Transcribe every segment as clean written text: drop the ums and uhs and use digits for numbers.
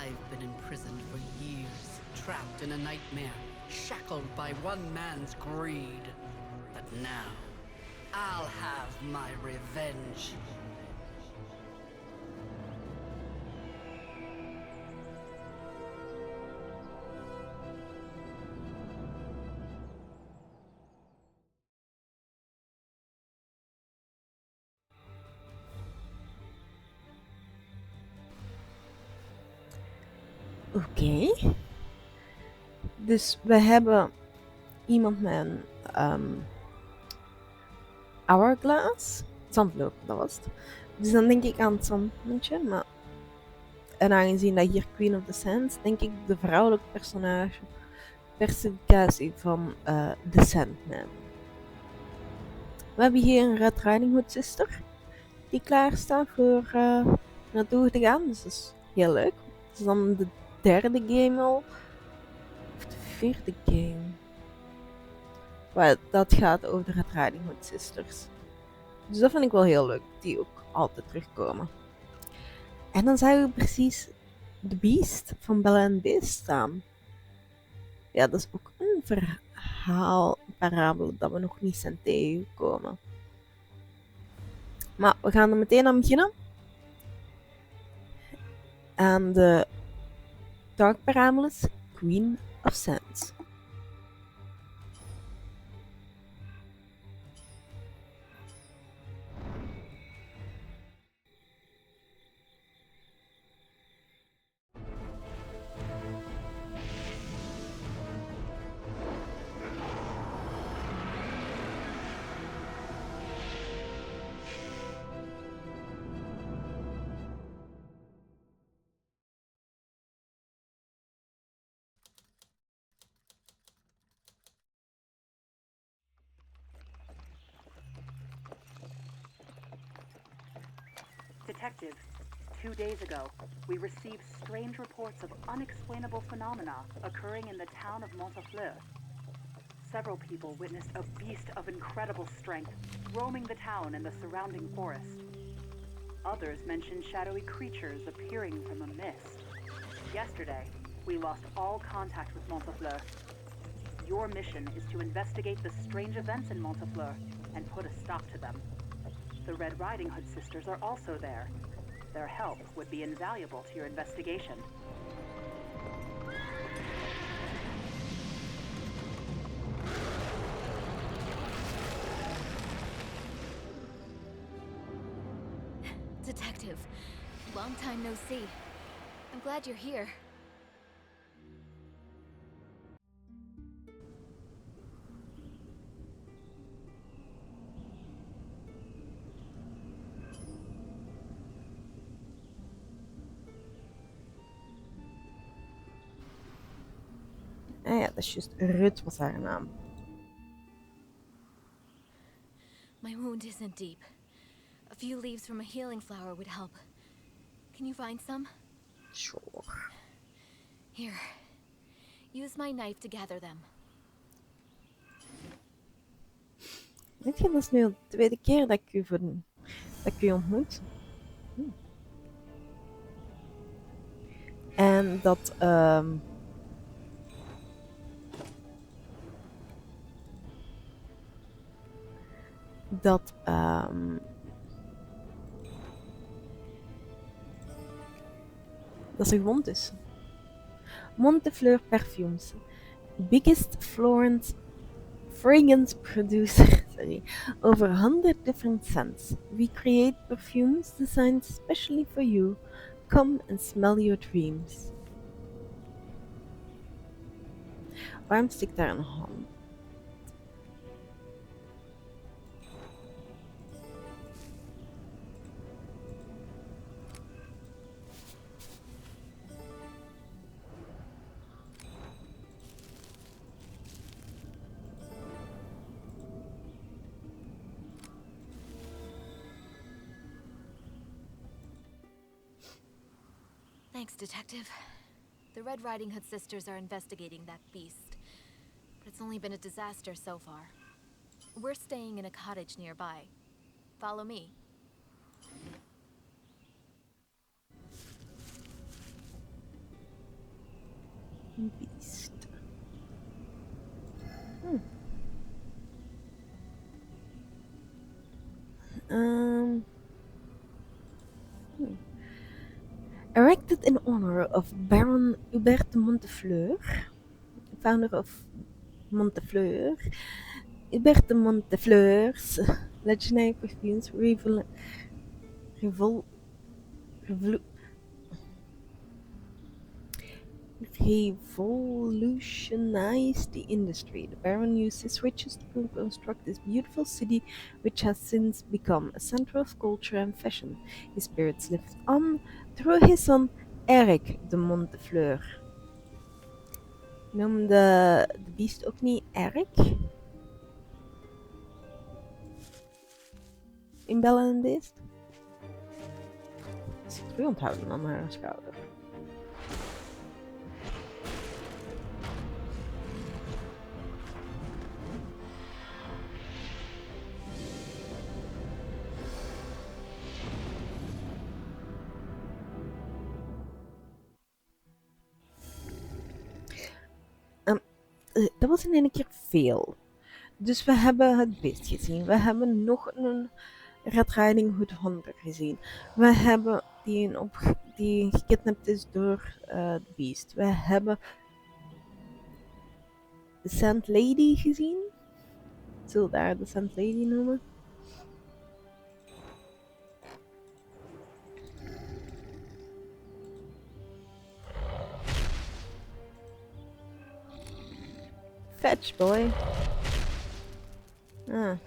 I've been imprisoned for years, trapped in a nightmare, shackled by one man's greed. But now, I'll have my revenge. Oké. Dus we hebben iemand met een hourglass. Zandloop, dat was het. Dus dan denk ik aan het zandmuntje. Maar... En aangezien dat hier Queen of the Sands, denk ik de vrouwelijke personificatie van de Sandman. We hebben hier een Red Riding Hood zuster die klaar staat voor naartoe te gaan. Dus dat is heel leuk. Het is dan de derde game al. Of de vierde game. Maar dat gaat over de Red Riding Hood sisters. Dus dat vind ik wel heel leuk. Die ook altijd terugkomen. En dan zagen we precies de Beast van Belle en Beast staan. Ja, dat is ook een verhaal, een parabel dat we nog niet zijn tegengekomen. Maar we gaan er meteen aan beginnen. Aan de Dark Parables, Queen of Sands. Detective, 2 days ago, we received strange reports of unexplainable phenomena occurring in the town of Montafleur. Several people witnessed a beast of incredible strength roaming the town and the surrounding forest. Others mentioned shadowy creatures appearing from a mist. Yesterday, we lost all contact with Montafleur. Your mission is to investigate the strange events in Montafleur and put a stop to them. The Red Riding Hood sisters are also there. Their help would be invaluable to your investigation. Detective, long time no see. I'm glad you're here. Ah ja, dat is juist. Rut was haar naam. My wound isn't deep. A few leaves from a healing flower would help. Can you find some? Sure. Here. Use my knife to gather them. Weet je, dat is nu de tweede keer dat ik u ontmoet. En dat ze gewond is. Montafleur Perfumes. Biggest fragrance producer, over 100 different scents. We create perfumes designed specially for you. Come and smell your dreams. Waarom stikt daar een hand? Thanks, Detective. The Red Riding Hood sisters are investigating that beast, but it's only been a disaster so far. We're staying in a cottage nearby. Follow me. beest. Erected in honor of Baron Hubert de Montafleur, founder of Montafleur, Hubert de Montafleur's legendary perfumes revolutionized the industry. The Baron used his riches to construct this beautiful city, which has since become a center of culture and fashion. His spirits lived on through his son Eric de Montafleur. Noemde de beest ook niet Eric? In Belle en Beest? Zit weer onthouden aan haar schouder. Dat was in één keer veel. Dus we hebben het beest gezien. We hebben nog een Red Riding Hood hunter gezien. We hebben die gekidnapt is door de beest. We hebben de Sand Lady gezien. Zullen we daar de Sand Lady noemen? Fetch, boy. Ah.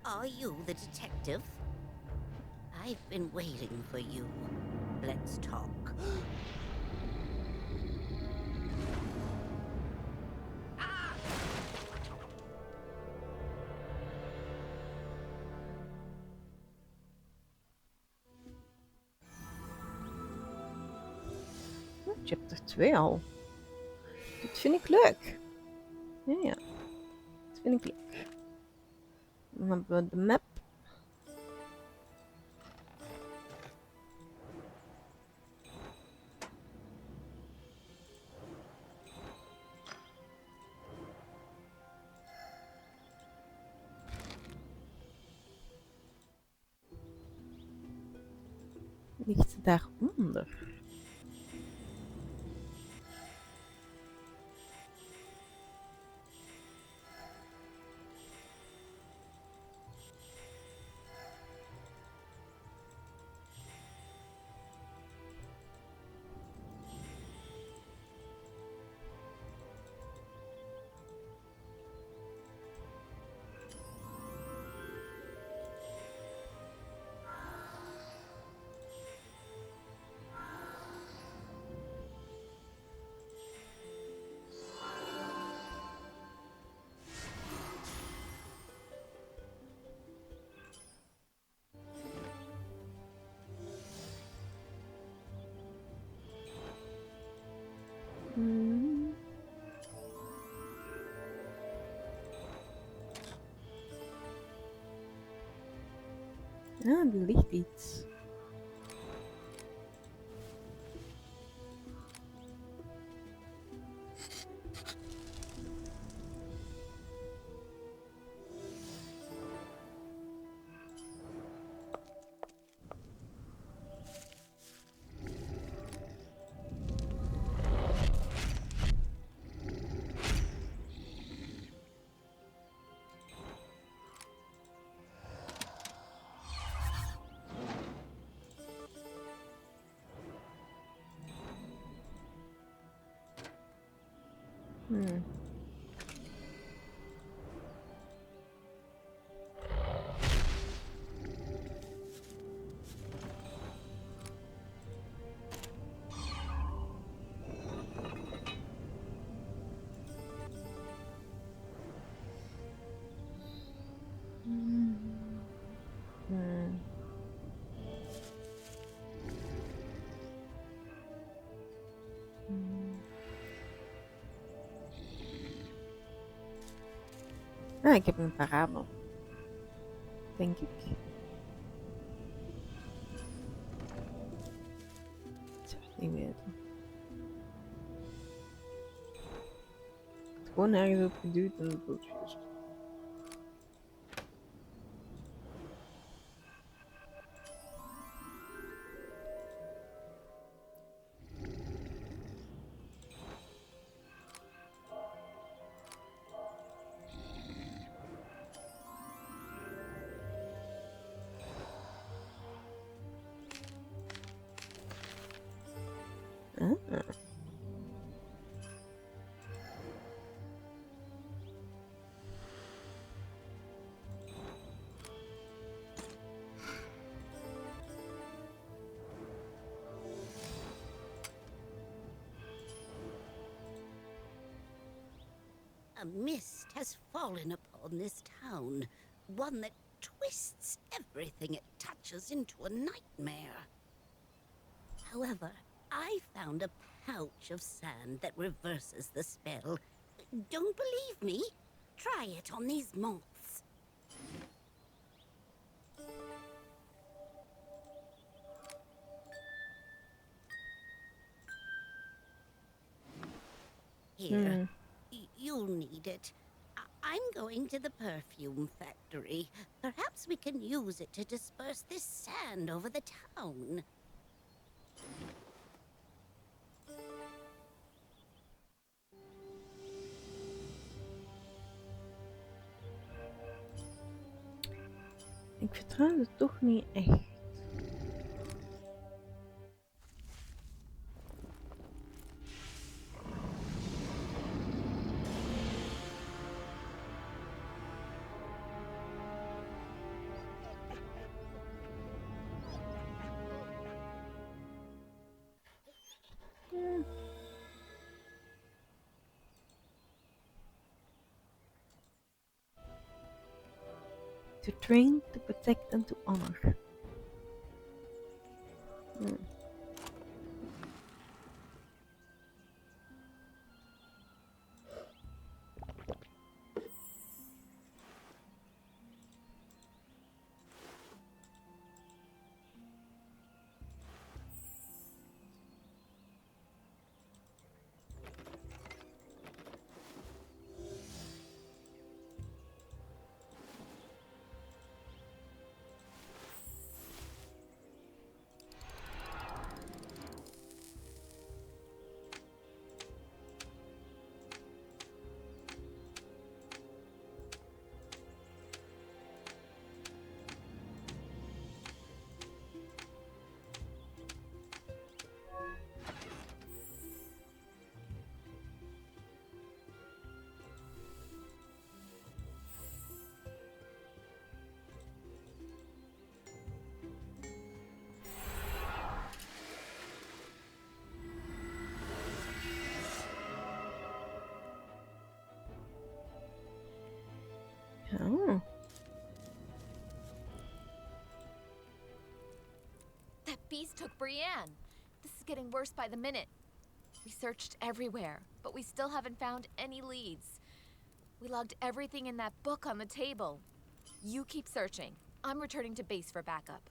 Are you the detective? I've been waiting for you. Let's talk. Chapter 2 al. Dit vind ik leuk. Ja. Dat vind ik leuk. Dan hebben we de map. Ligt daaronder. Ja, er ligt iets. Hmm. Hmm. Ah, ik heb een parabel. Denk ik. Ik zou het niet weten. Ik heb het gewoon ergens op geduwd en het wordt juist. Ah. A mist has fallen upon this town, one that twists everything it touches into a nightmare. However, I found a pouch of sand that reverses the spell. Don't believe me? Try it on these moths. Here. You'll need it. I'm going to the perfume factory. Perhaps we can use it to disperse this sand over the town. Ik vertrouw het toch niet echt. To train, to protect and to honor. Oh. That beast took Brienne. This is getting worse by the minute. We searched everywhere, but we still haven't found any leads. We logged everything in that book on the table. You keep searching. I'm returning to base for backup.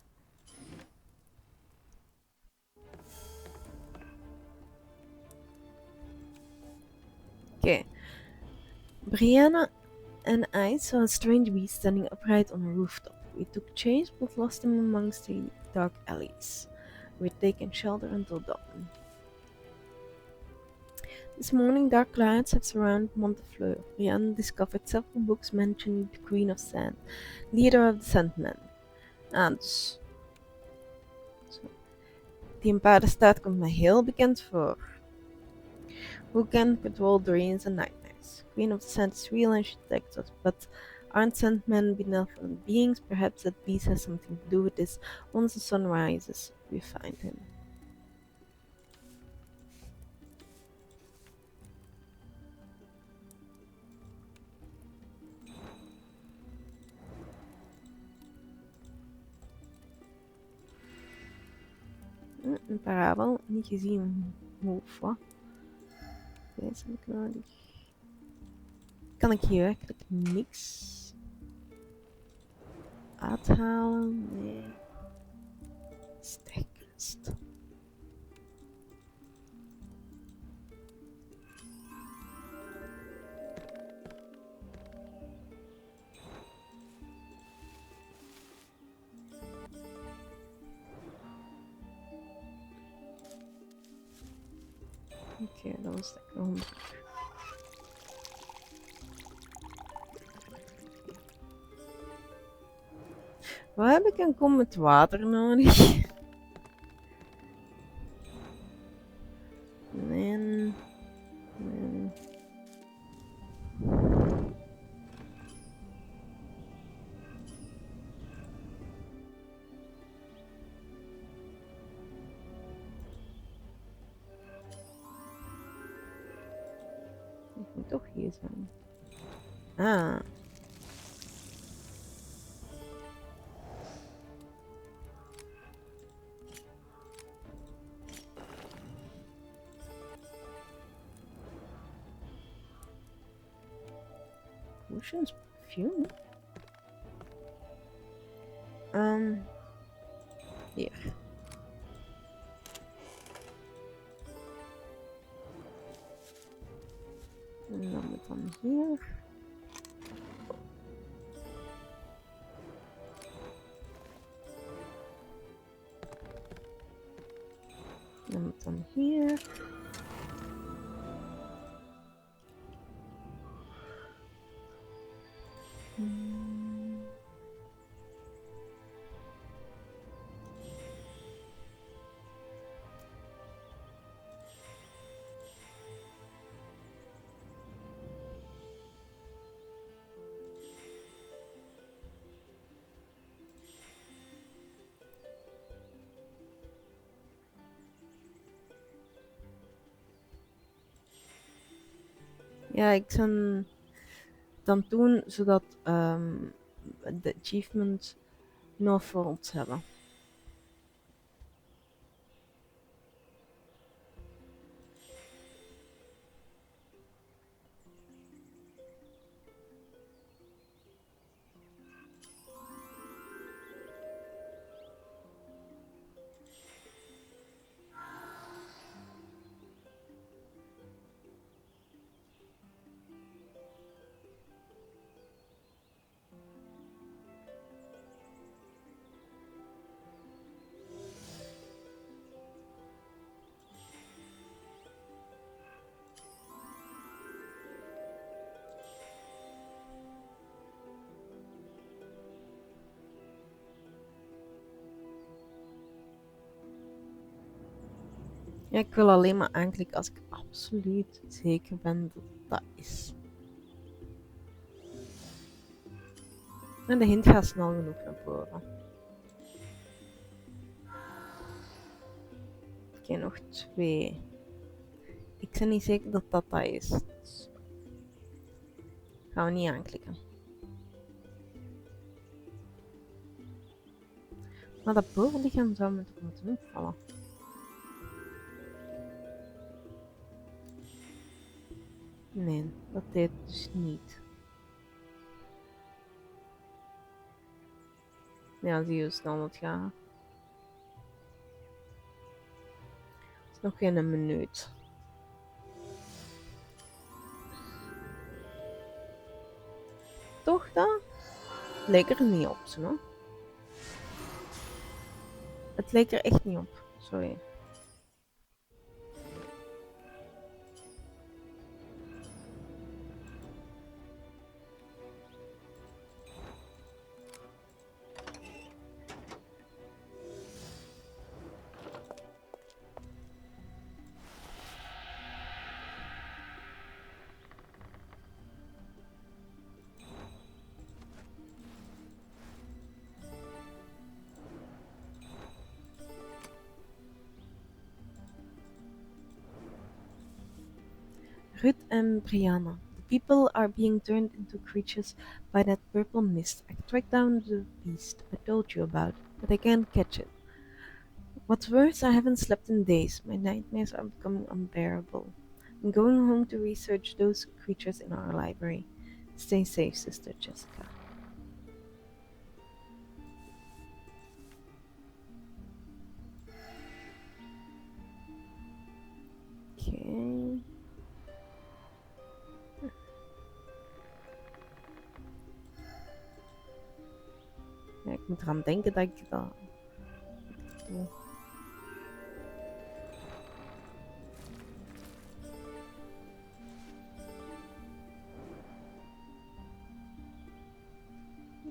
Okay. Brianna and I saw a strange beast standing upright on a rooftop. We took chase but lost him amongst the dark alleys. We'd taken shelter until dawn. This morning dark clouds have surrounded Montafleur. Brianna discovered several books mentioning the Queen of Sand, leader of the Sandmen. Dus. Zo. Die in paardenstaat komt mij heel bekend voor. Who can control dreams and nightmares? Queen of the Sand is real and she protects us, but aren't Sandmen benevolent beings? Perhaps that beast has something to do with this. Once the sun rises, we find him. Een parabel, niet gezien. Wat? Wezenlijk nodig. Kan ik hier werkelijk niks uithalen? Nee. Sterkst. Oké, dat was lekker onderzoek. Waar heb ik een kom met water nodig? Nee. Nee. Het moet toch hier zijn. Ah. Potions perfume. Hier. En dan moet dan hier. Dan moet dan hier. Ja, ik zou dan doen zodat de achievement nog voor ons hebben. Ja, ik wil alleen maar aanklikken als ik absoluut zeker ben dat dat is. En de hint gaat snel genoeg naar voren. Oké, nog 2. Ik ben niet zeker dat dat is. Dus gaan we niet aanklikken. Maar dat bovenlichaam zou me toch moeten opvallen. Nee, dat deed het dus niet. Ja, zie je hoe snel het gaat. Het is nog geen minuut. Toch dan? Het leek er niet op, zo. Het leek er echt niet op. Sorry. Ruth and Brianna. The people are being turned into creatures by that purple mist. I tracked down the beast I told you about, but I can't catch it. What's worse, I haven't slept in days. My nightmares are becoming unbearable. I'm going home to research those creatures in our library. Stay safe, Sister Jessica. Okay. Ja, ik moet eraan denken dat ik dat doe.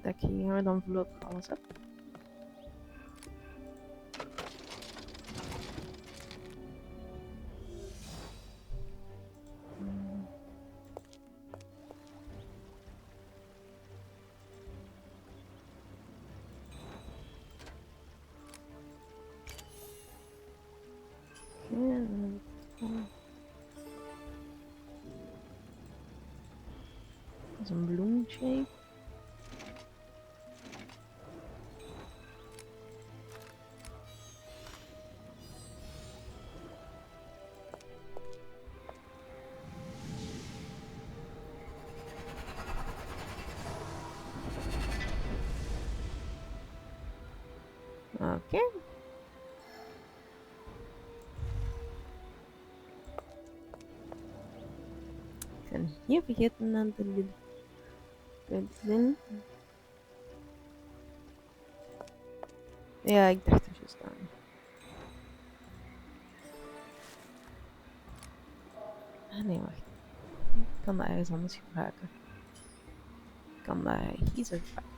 Dat ik hier dan voorlopig alles heb. Dat is een bloemetje. Oké. Ik ben hier vergeten aan de lid. Ja, ik dacht er juist aan. Ah nee, wacht. Ik kan dat ergens anders gebruiken. Ik kan dat hier zo gebruiken.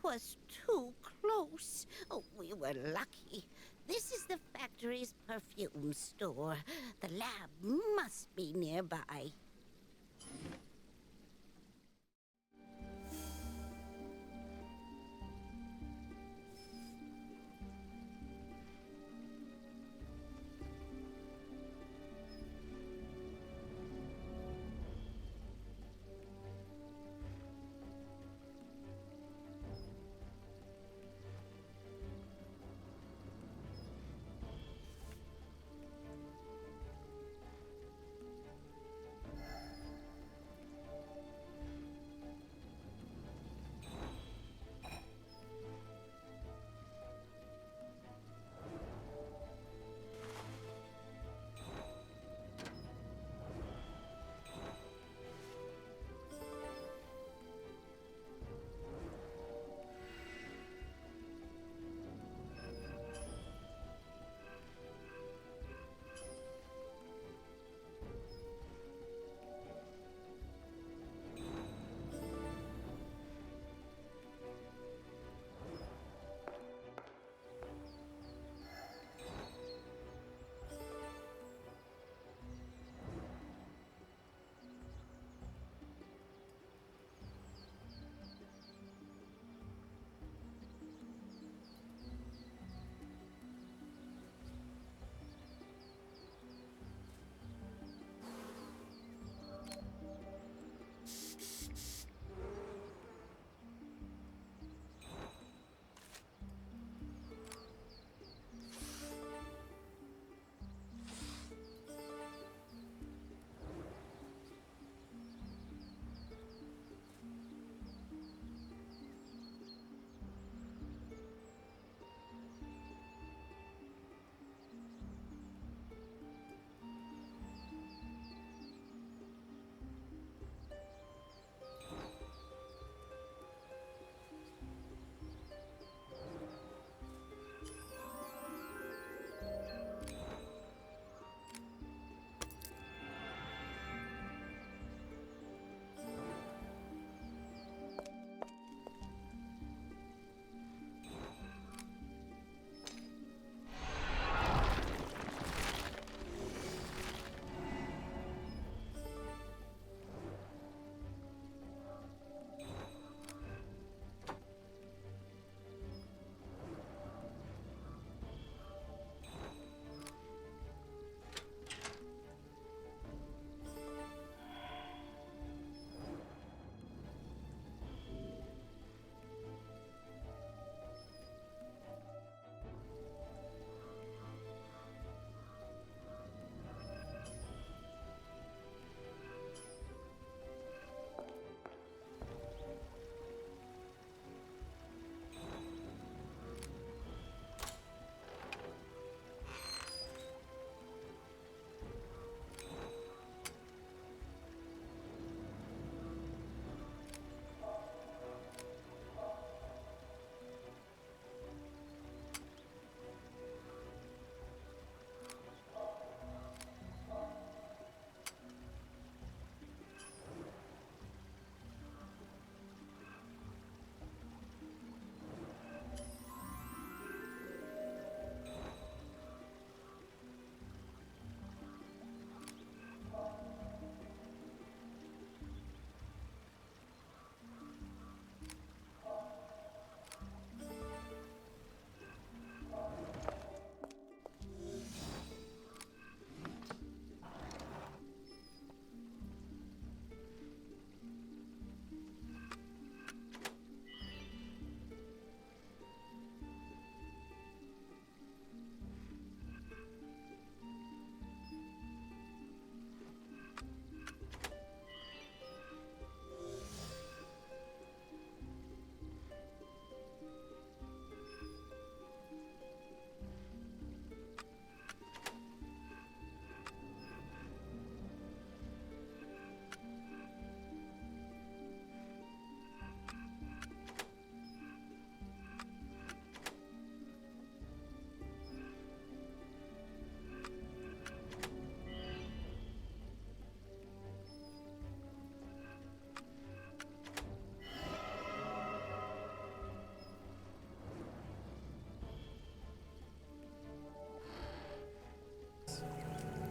was too close. Oh, we were lucky. This is the factory's perfume store. The lab must be nearby.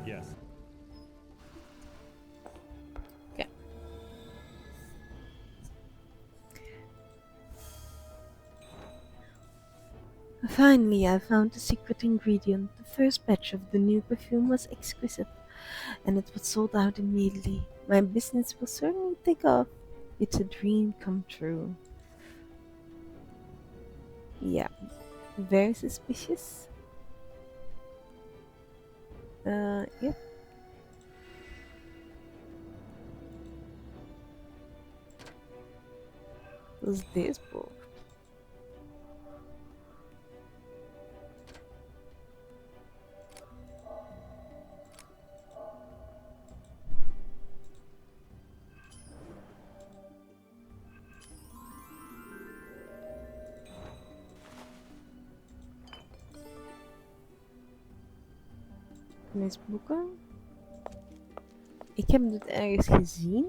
Yes. Okay. Finally, I found the secret ingredient. The first batch of the new perfume was exquisite, and it was sold out immediately. My business will certainly take off. It's a dream come true. Yeah, very suspicious. Yep. Wat is deze boog? Misboeken. Ik heb dit ergens gezien.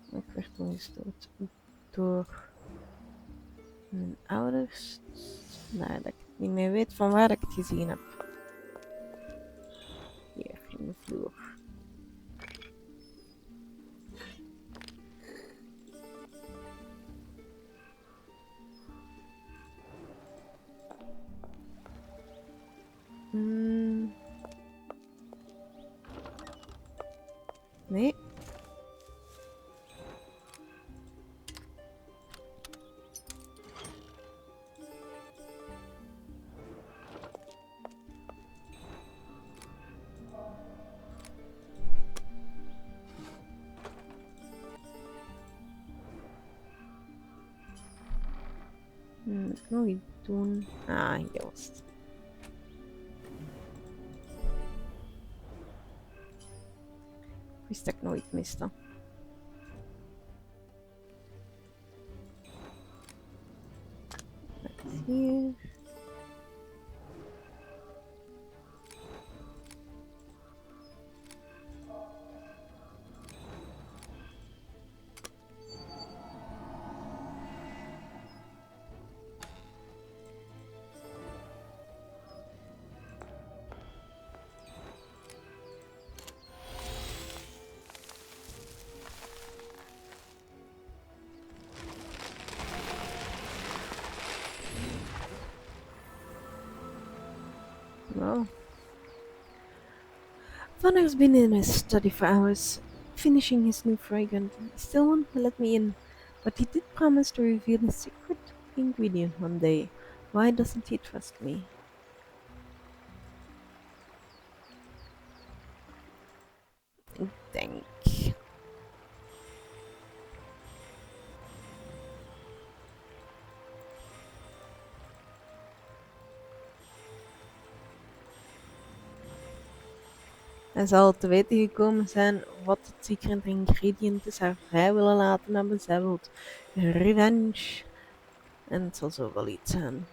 Maar ik werd ongestoord door mijn ouders. Vandaar dat ik het niet meer weet van waar ik het gezien heb. Hier in de vloer. Nee. Nog iets doen. Ah, hier was het. Ik wist dat ik nooit miste. Hier. Well, Vanner's been in his study for hours, finishing his new fragrance. He still won't let me in, but he did promise to reveal his secret ingredient one day. Why doesn't he trust me? Ik denk... Hij zal te weten gekomen zijn wat het secret ingredient is, haar vrij willen laten hebben. Zij wil revenge. En het zal zo wel iets zijn.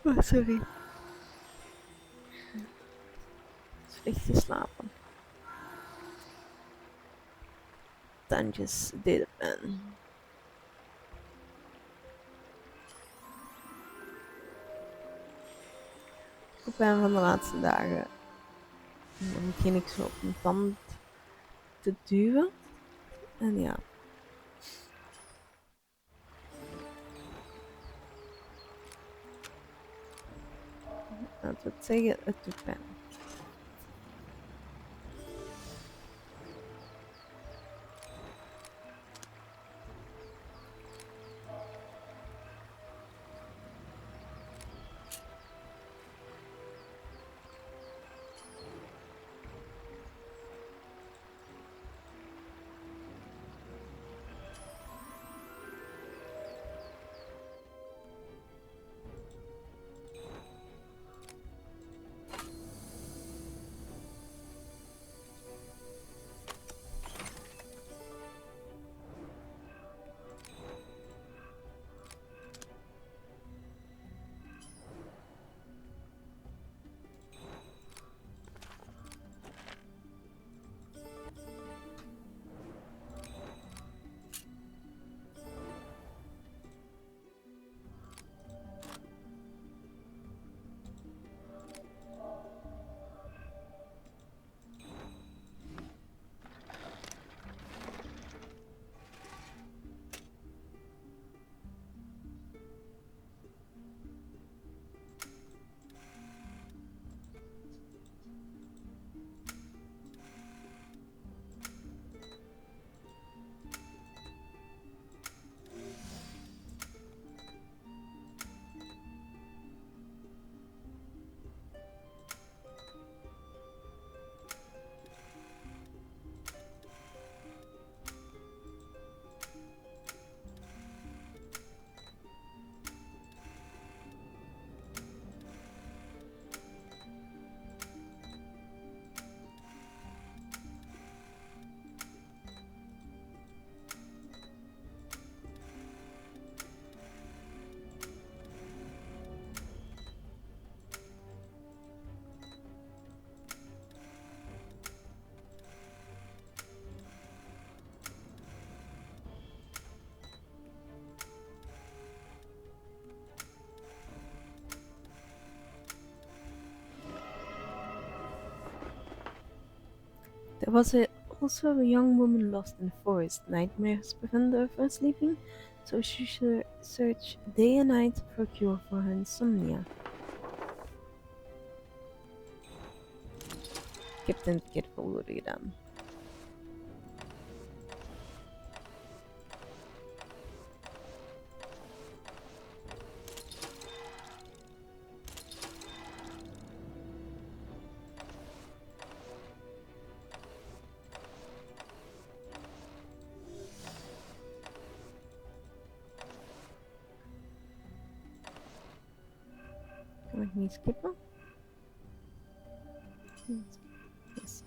Oh, sorry. Slecht geslapen. Tandjes deden pijn. Op een van de laatste dagen. Dan begin ik zo op mijn tand te duwen. En ja. Laten we het zeggen, het doet pijn. There was also a young woman lost in the forest. Nightmares prevented her from sleeping, so she searched day and night for a cure for her insomnia. Ik heb het in het verkeerde volgorde gedaan. Kan ik niet skippen? Yes.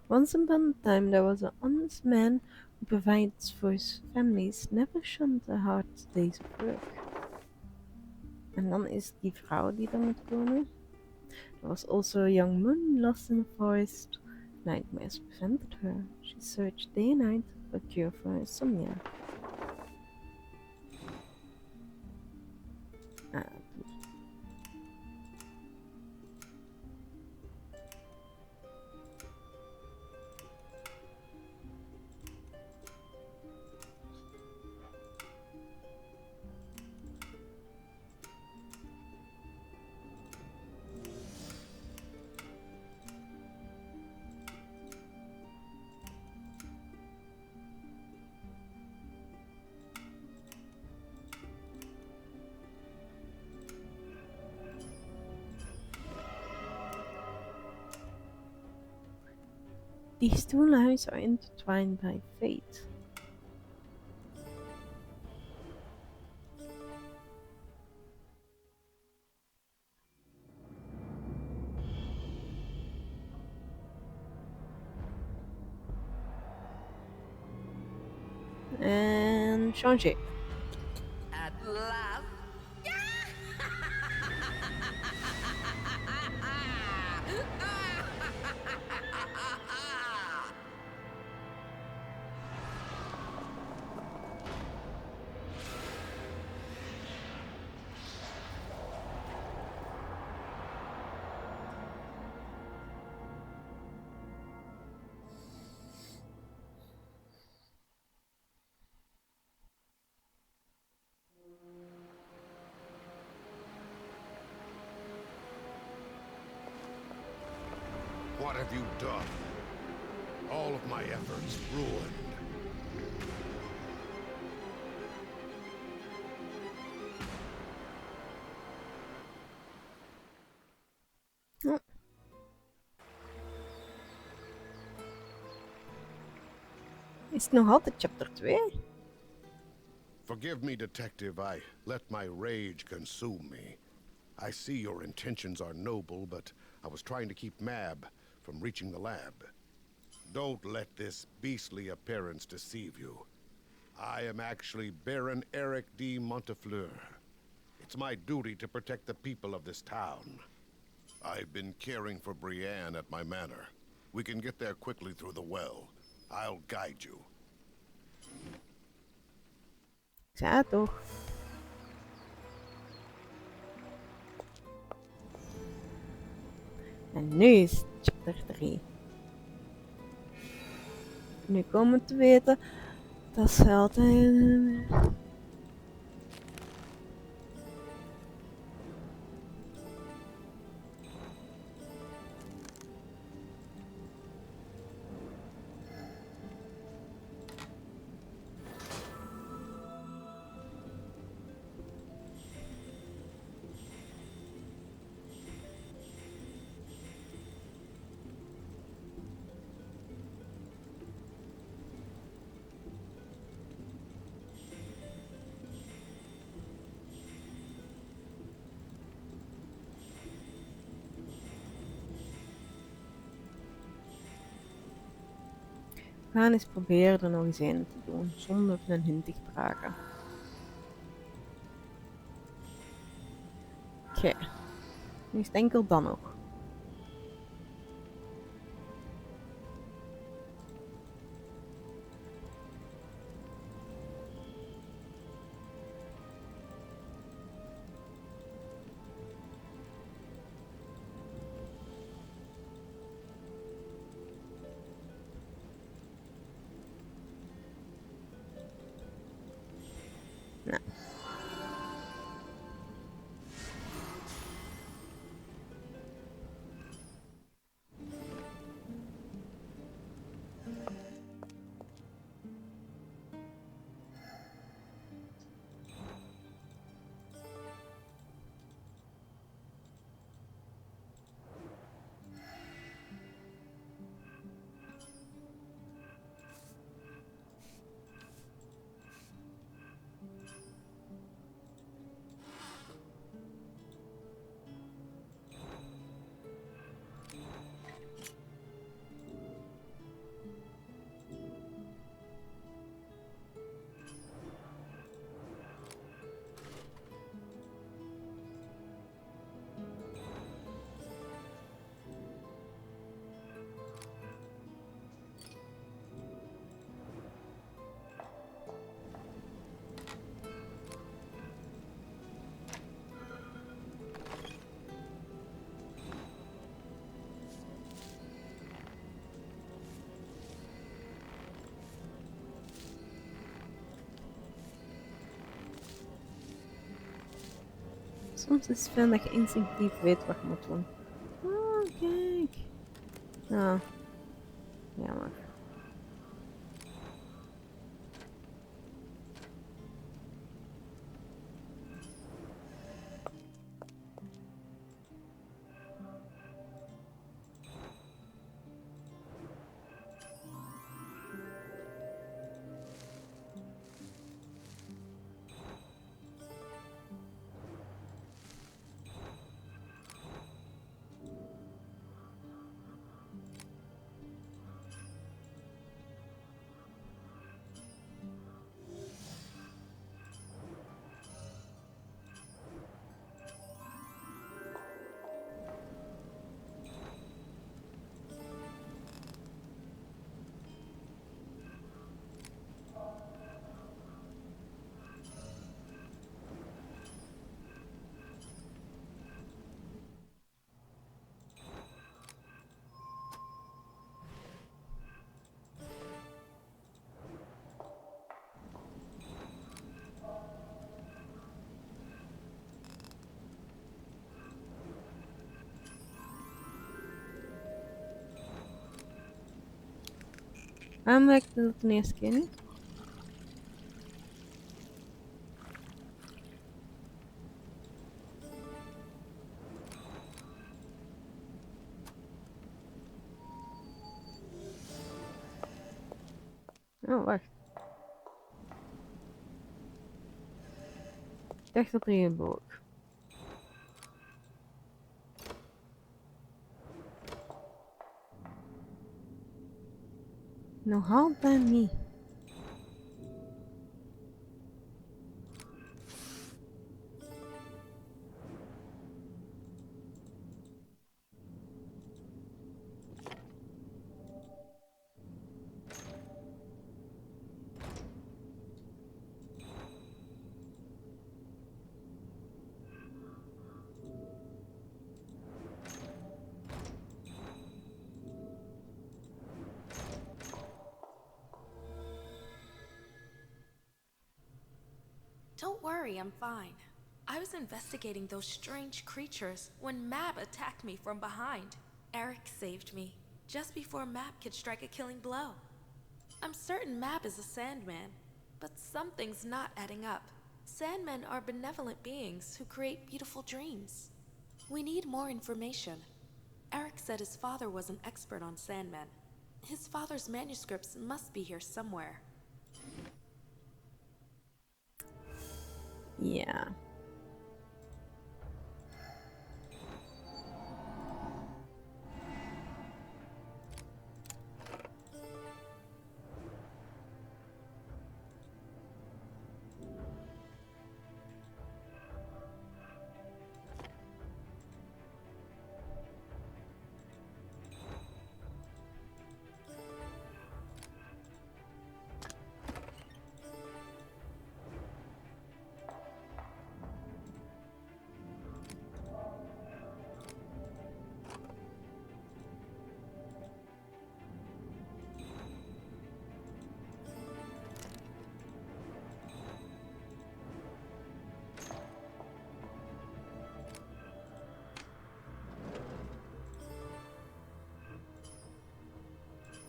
Once upon a time there was an honest man who provides for his families, never shunned the hard days of work. En dan is die vrouw die dan moet komen. There was also a young woman lost in the forest. Nightmares prevented her. She searched day and night for a cure for her insomnia. These two lives are intertwined by fate. And changer. At last. What have you done? All of my efforts ruined. Oh. Is het nog altijd chapter 2? Forgive me, detective. I let my rage consume me. I see your intentions are noble, but I was trying to keep Mab from reaching the lab. Don't let this beastly appearance deceive you. I am actually Baron Eric D. Montafleur. It's my duty to protect the people of this town. I've been caring for Brienne at my manor. We can get there quickly through the well. I'll guide you. Ja, toch. En nu is het chapter 3. Nu komen we te weten dat ze altijd... We gaan eens proberen er nog eens een te doen, zonder een hint te gebruiken. Oké. Nu is het enkel dan nog. Nou. Soms is het fijn dat je instinctief weet wat je moet doen. Oh, kijk. Nou, jammer. Waarom werkte dat de eerste keer niet? Oh, wacht. Ik dacht dat er hier een boog. Nog altijd niet. Don't worry, I'm fine. I was investigating those strange creatures when Mab attacked me from behind. Eric saved me, just before Mab could strike a killing blow. I'm certain Mab is a Sandman, but something's not adding up. Sandmen are benevolent beings who create beautiful dreams. We need more information. Eric said his father was an expert on Sandmen. His father's manuscripts must be here somewhere. Ja.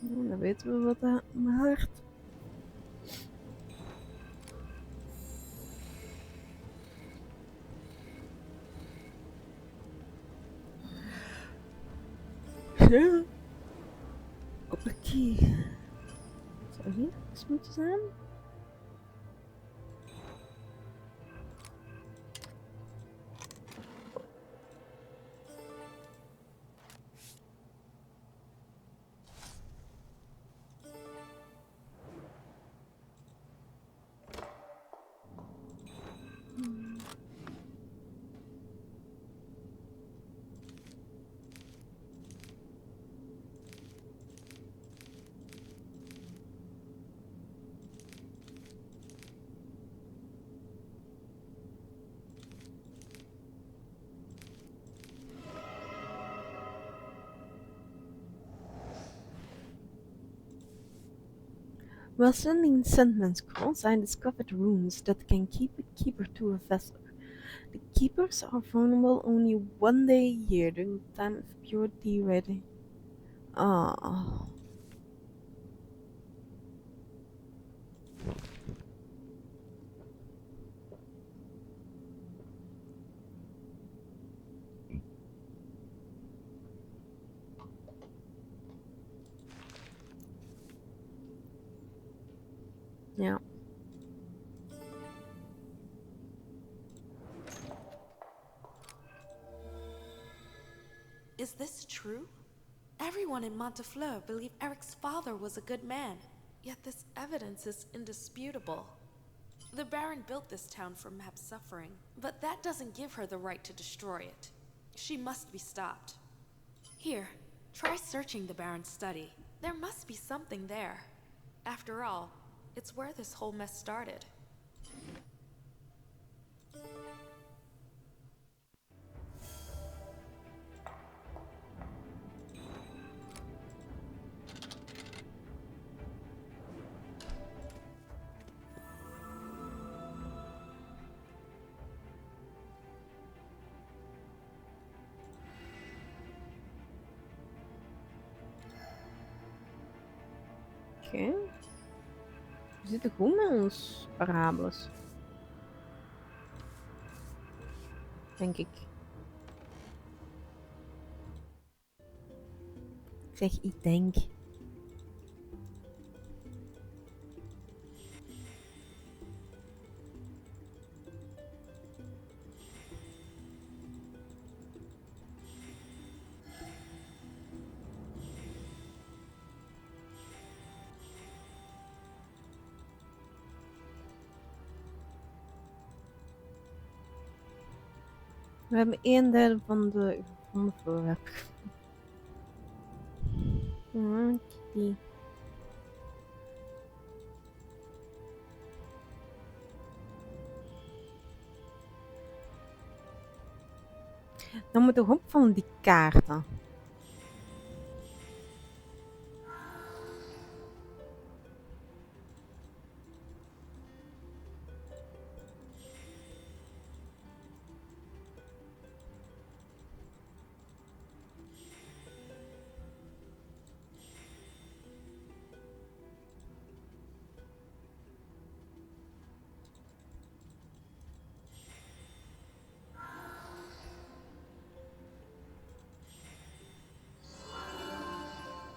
Nou, dan weten we wat dat maakt. Zo. Hoppakee. Zou hier iets moeten zijn? While sending sentiment scrolls, I discovered runes that can keep a keeper to a vessel. The keepers are vulnerable only 1 day a year during the time of pure deriding. Ah. Ja. Is this true? Everyone in Montafleur believed Eric's father was a good man, yet this evidence is indisputable. The Baron built this town for Map's suffering, but that doesn't give her the right to destroy it. She must be stopped. Here, try searching the Baron's study. There must be something there. After all, it's where this whole mess started. Oké. We zitten goed met ons paraboles. Denk ik. Ik zeg, ik denk. We hebben 1/3 van de gevonden voorwerp. Die. Dan moet ik op van die kaarten.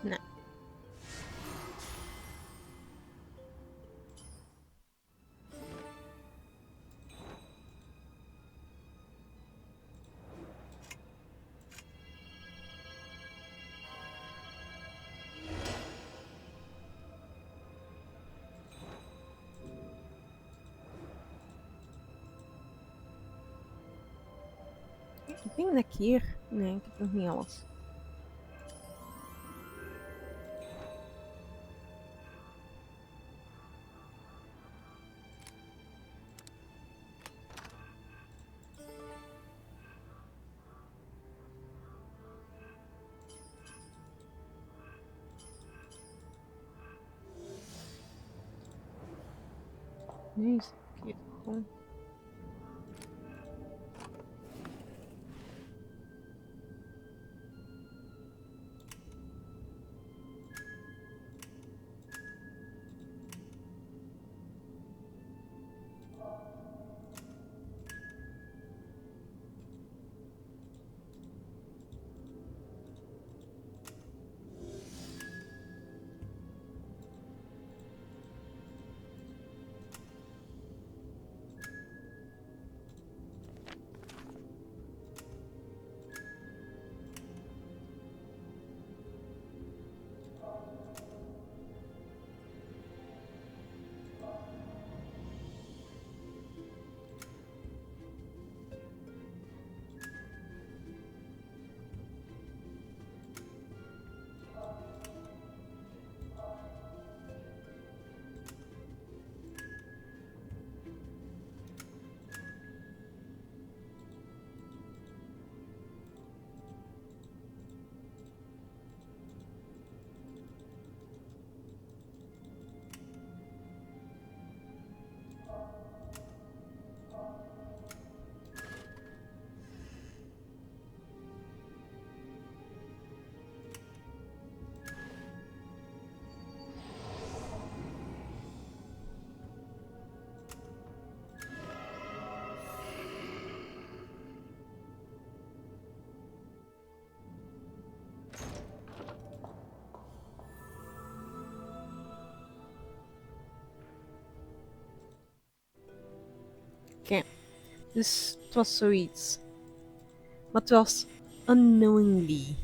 Nee. Ik denk dat ik hier... Nee, ik heb nog niet alles. Nee, is hier gewoon... Dus het was zoiets. Maar het was unknowingly.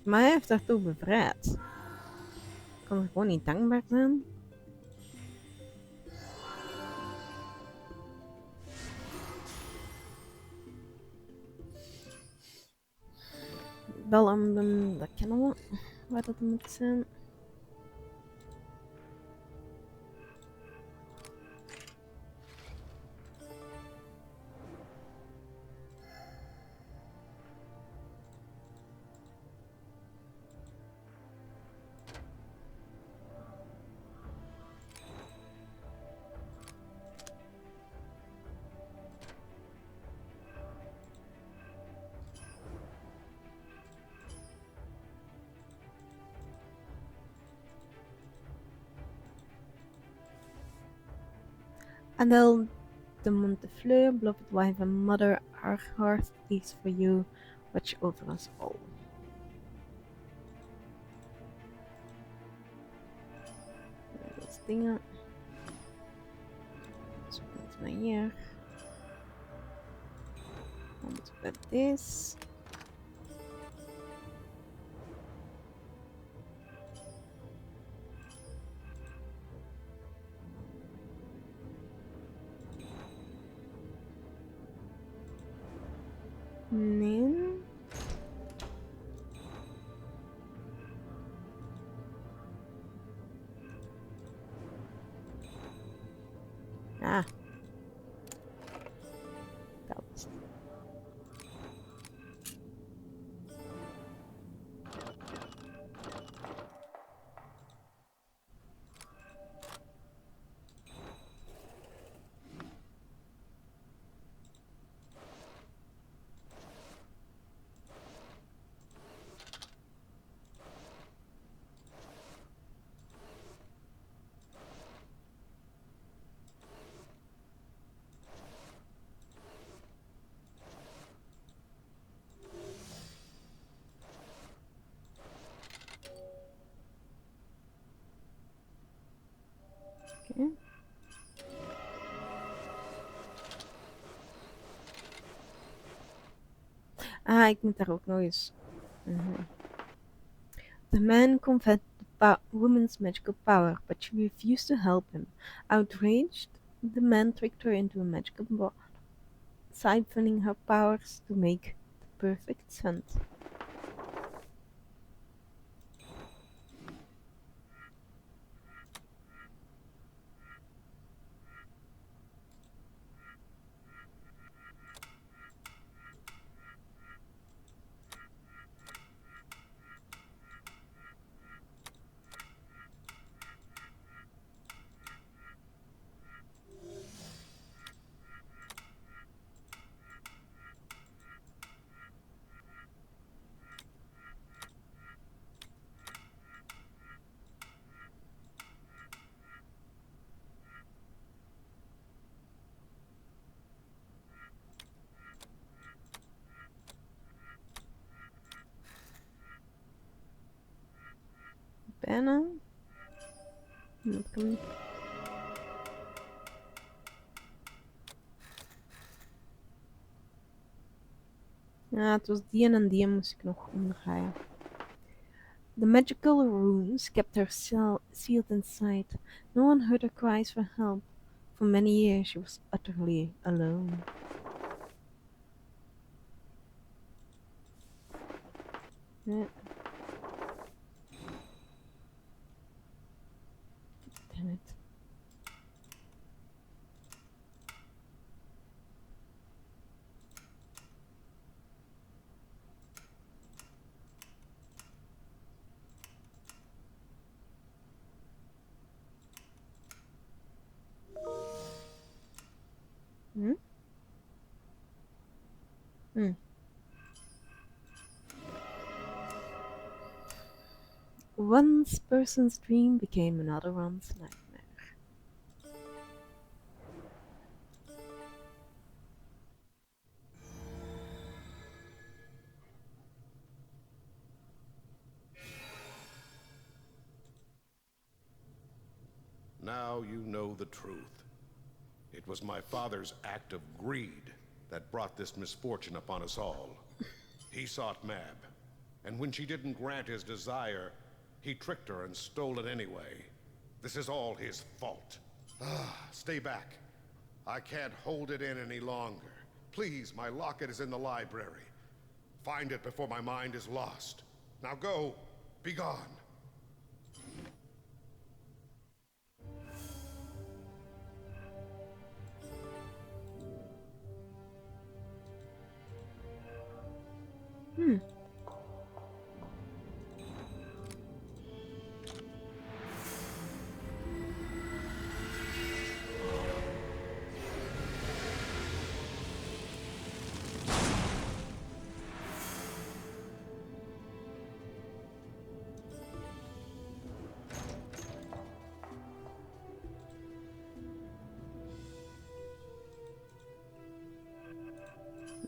Maar hij heeft daartoe bevrijd. Kan er gewoon niet dankbaar zijn? Bel dat kennen we. Waar dat moet zijn. Adele de Montafleur, beloved wife and mother, our heart beats for you. Watch over us all. Deze dingen. Dus we moeten naar hier. Dan moeten we bij deze. Nee. Ah. Dat was het. Okay. Ah, ik moet daar ook nog eens. The man confessed the woman's magical power, but she refused to help him. Outraged, the man tricked her into a magical ball, siphoning her powers to make the perfect scent. Bijna. Dat kan niet. Ja, het was die en die moest ik nog omdraaien. The magical runes kept her sealed inside. No one heard her cries for help. For many years she was utterly alone. Yeah. Damn it. Hmm? Hmm. One person's dream became another one's nightmare. now you know the truth. It was my father's act of greed that brought this misfortune upon us all. He sought Mab, and when she didn't grant his desire, he tricked her and stole it anyway. This is all his fault. Stay back. I can't hold it in any longer. Please, my locket is in the library. Find it before my mind is lost. Now go. Be gone.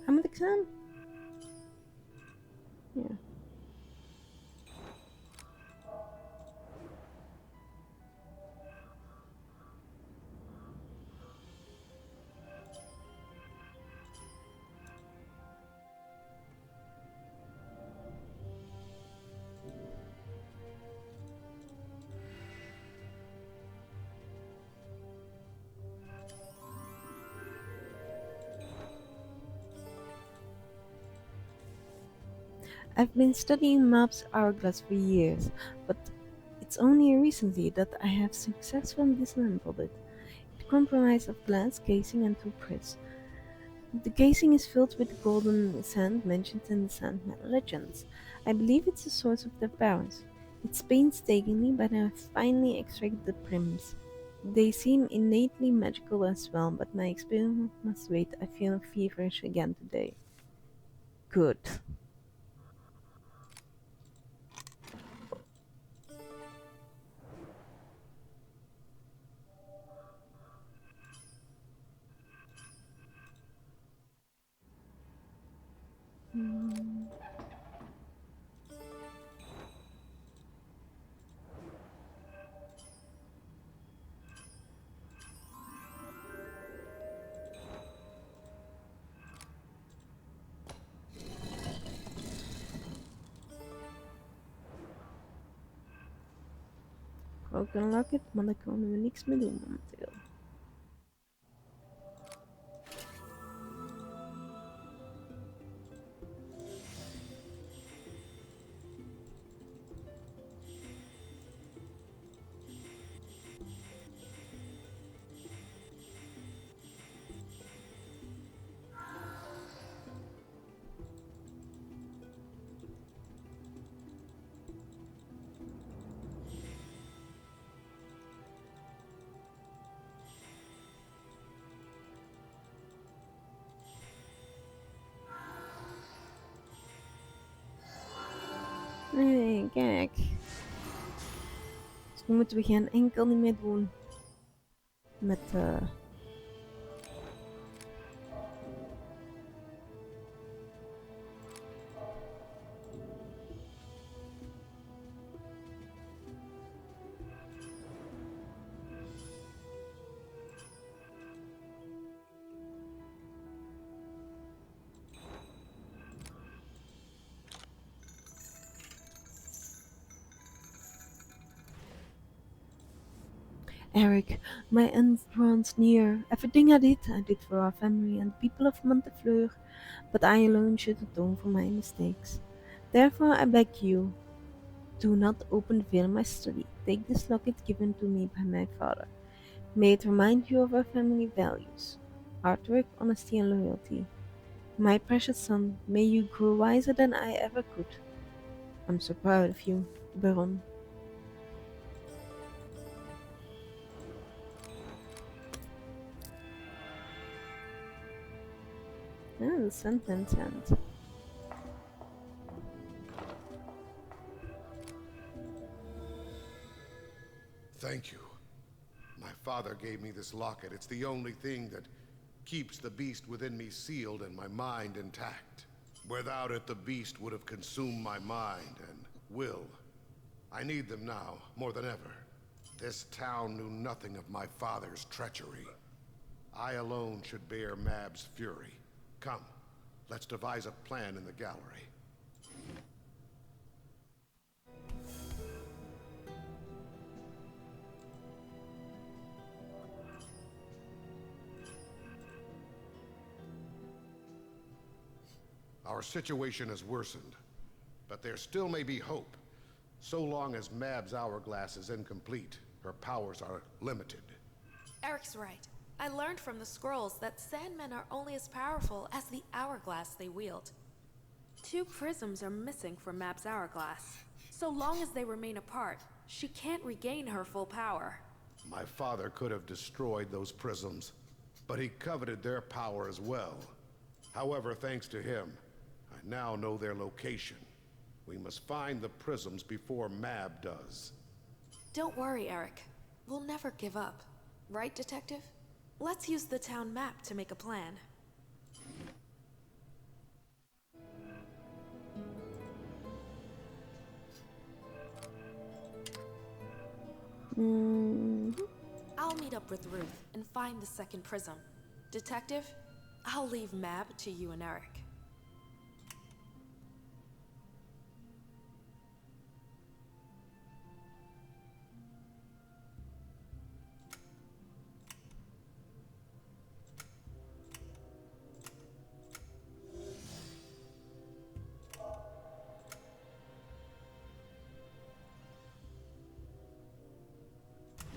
Waar moet ik zijn? Ja. I've been studying Mab's hourglass for years, but it's only recently that I have successfully disassembled it. It comprises of glass casing and two prisms. The casing is filled with the golden sand mentioned in the Sandman legends. I believe it's the source of their powers. It's painstakingly, but I have finally extracted the prims. They seem innately magical as well, but my experiment must wait. I feel feverish again today. Good. Broken locket, maar daar kunnen we niks mee doen momenteel. Nee, kijk. Dus nu moeten we geen enkel niet meer doen. Met Eric, my end draws near. Everything I did for our family and the people of Montafleur, but I alone should atone for my mistakes. Therefore, I beg you, do not open the veil of my study. Take this locket given to me by my father. May it remind you of our family values: hard work, honesty, and loyalty. My precious son, may you grow wiser than I ever could. I'm so proud of you, Baron. The Sandman sand. Thank you. My father gave me this locket. It's the only thing that keeps the beast within me sealed and my mind intact. Without it, the beast would have consumed my mind and will. I need them now, more than ever. This town knew nothing of my father's treachery. I alone should bear Mab's fury. Come, let's devise a plan in the gallery. Our situation has worsened, but there still may be hope. So long as Mab's hourglass is incomplete, her powers are limited. Eric's right. I learned from the scrolls that Sandmen are only as powerful as the hourglass they wield. 2 prisms are missing from Mab's hourglass. So long as they remain apart, she can't regain her full power. My father could have destroyed those prisms, but he coveted their power as well. However, thanks to him, I now know their location. We must find the prisms before Mab does. Don't worry, Eric. We'll never give up. Right, Detective? Let's use the town map to make a plan. I'll meet up with Ruth and find the second prism. Detective, I'll leave Mab to you and Eric.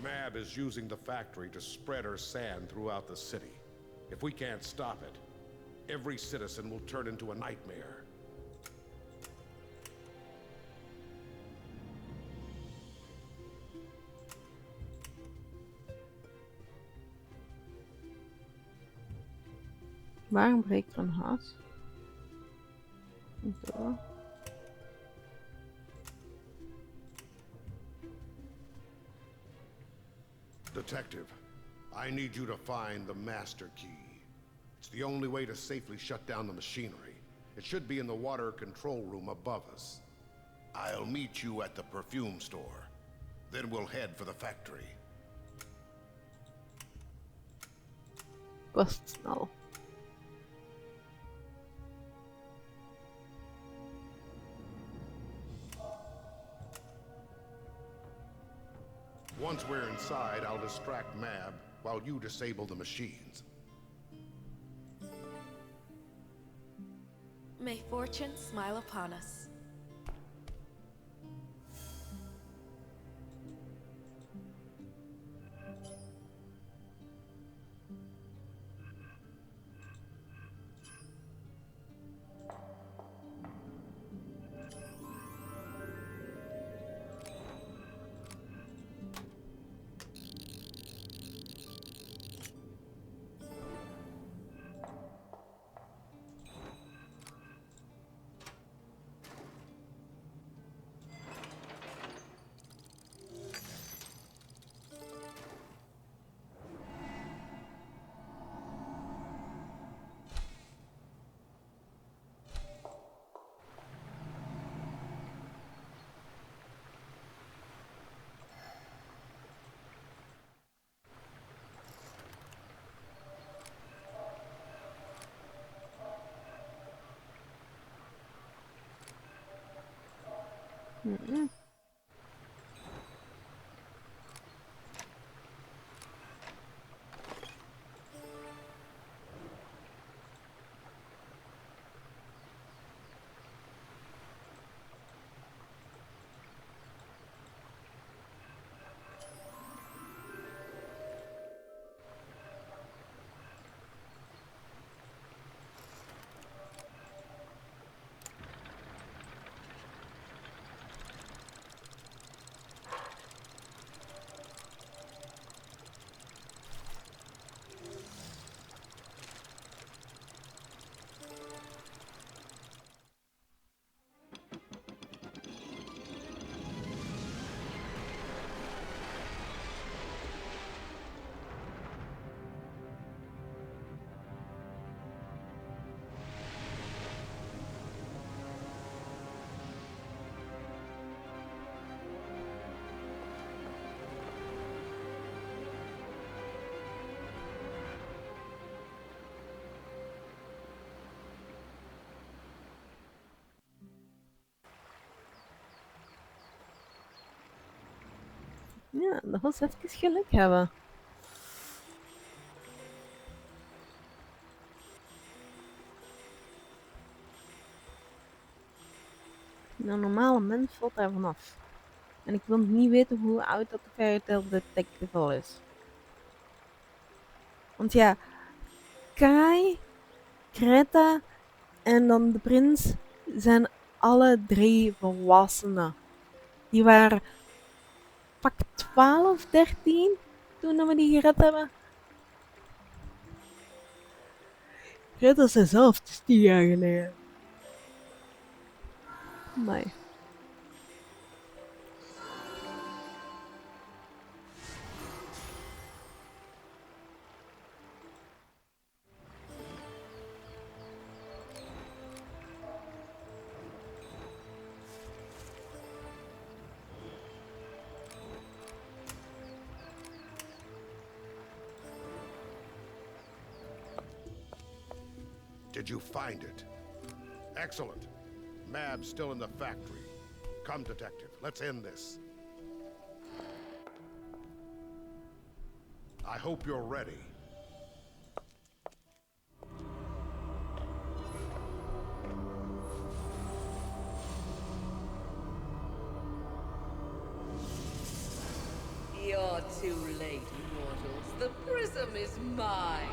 Mab is using the factory to spread her sand throughout the city. If we can't stop it, every citizen will turn into a nightmare. Waarom breekt er een haas? Zo. Detective, I need you to find the master key. It's the only way to safely shut down the machinery. It should be in the water control room above us. I'll meet you at the perfume store. Then we'll head for the factory. Was het snel. Once we're inside, I'll distract Mab while you disable the machines. May fortune smile upon us. Ja, dat was even geluk hebben. Een normale mens valt daar vanaf. En ik wil niet weten hoe oud dat de fairy tale detective al is. Want ja, Kai, Greta en dan de prins zijn alle 3 volwassenen. Die waren pak 12, 13 toen we die gered hebben. Greta is zelf 10 jaar geleden. Nee. Did you find it? Excellent. Mab's still in the factory. Come, detective, let's end this. I hope you're ready. You're too late, mortals. The prism is mine.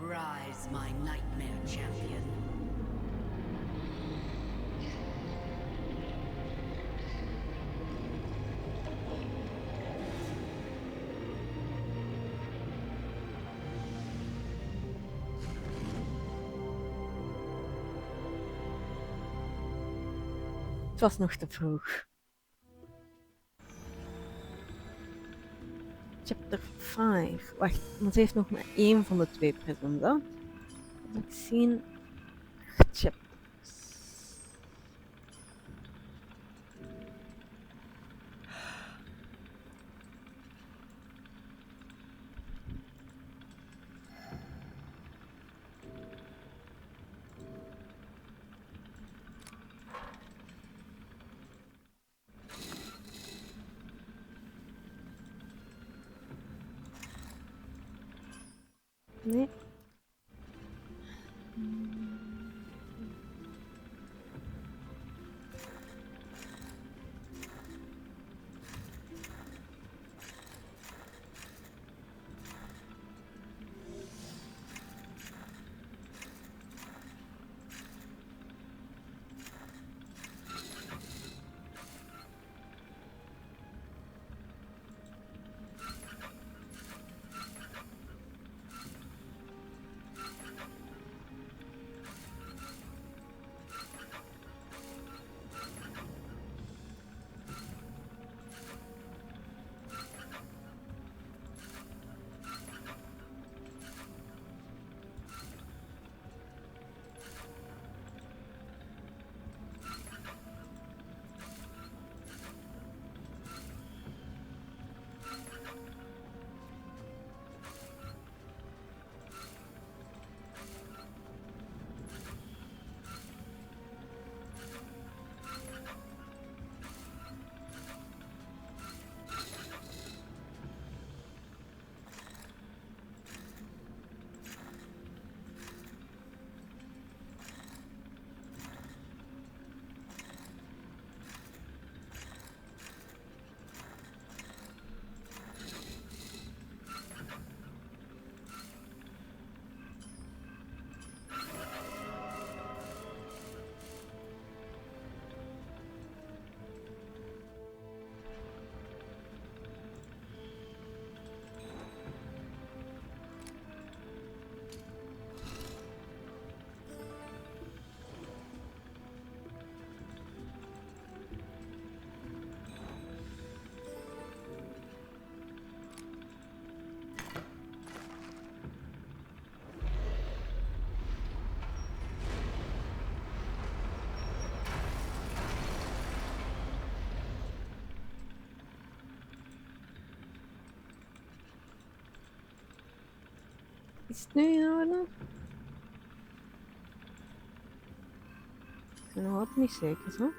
Rise, my nightmare champion. Het was nog te vroeg. Chapter 5. Wacht, want ze heeft nog maar 1 van de 2 prisms, hè? Moet ik zien. Chapters. Nee. Is het nu in orde? Ik ben nog altijd niet zeker, zo.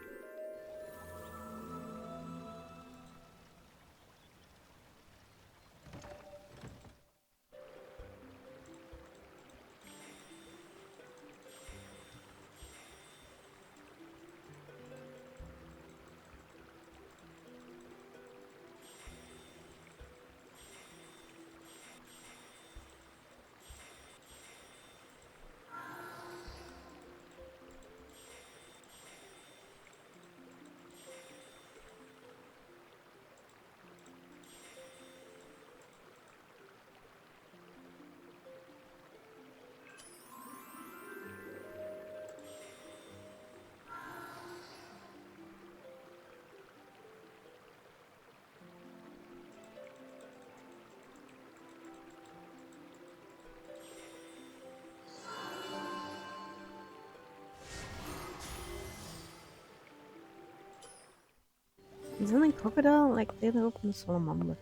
Is dat een krokodil? Lijkt eerder op een salamander.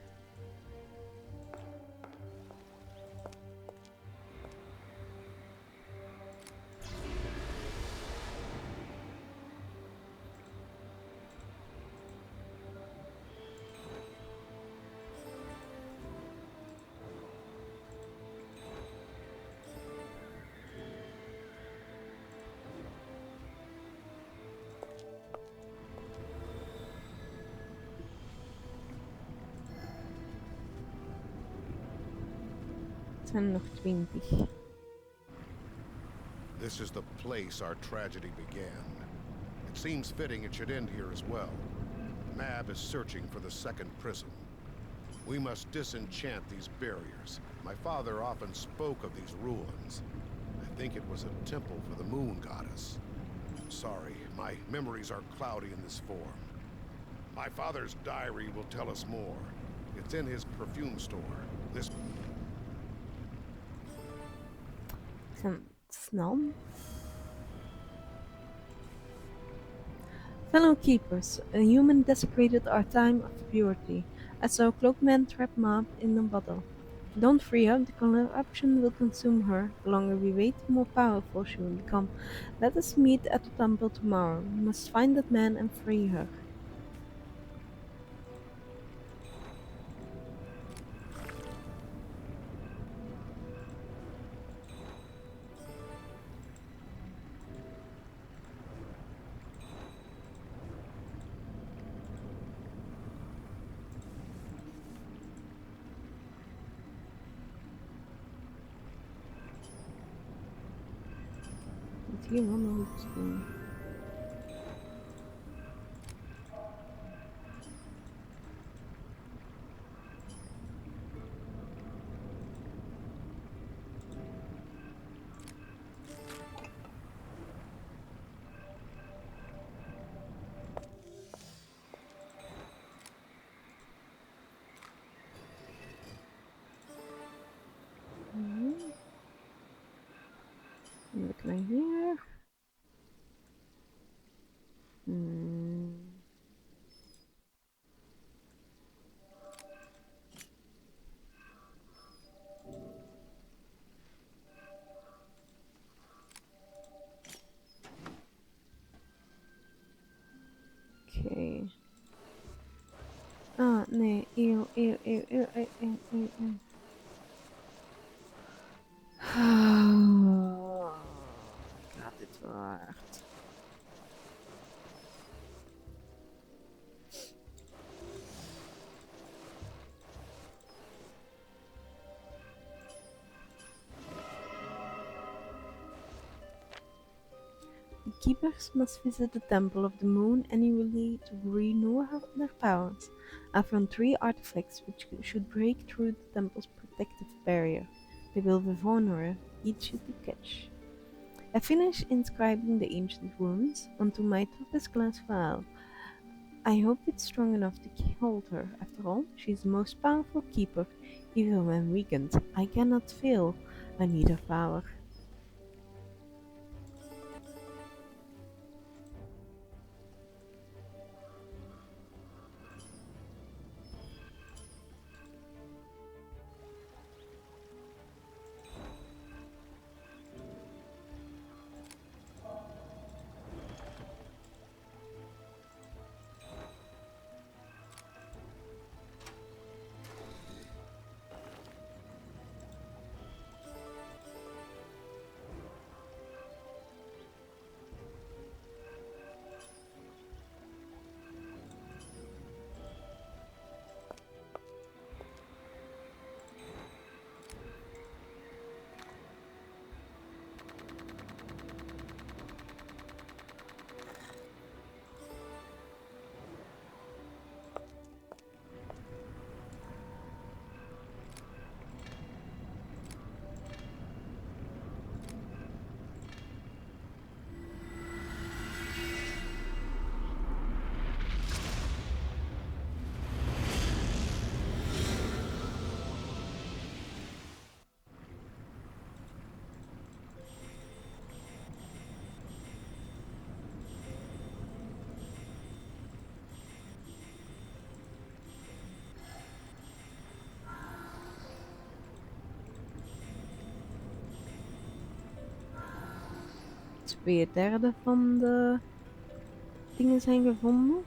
Het zijn er nog 20. This is the place our tragedy began. It seems fitting it should end here as well. Mab is searching for the second prism. We must disenchant these barriers. My father often spoke of these ruins. I think it was a temple for the moon goddess. Sorry, my memories are cloudy in this form. My father's diary will tell us more. It's in his perfume store. This... Ik ben snel. Fellow keepers, a human desecrated our time of purity, as so cloakman trapped Mab in a bottle. Don't free her, the corruption will consume her. The longer we wait, the more powerful she will become. Let us meet at the temple tomorrow. We must find that man and free her. Hier wel nog iets doen. Dan ik naar hier. Oké. Ah, nee. Eeuw. Gaat dit wel hard? The keepers must visit the Temple of the Moon annually to renew their powers. I found 3 artifacts which should break through the temple's protective barrier. They will be vulnerable, each should be catch. I finished inscribing the ancient runes onto my toughest glass vial. I hope it's strong enough to hold her. After all, she's the most powerful keeper. Even when weakened, I cannot fail. I need her power. 2/3 van de dingen zijn gevonden.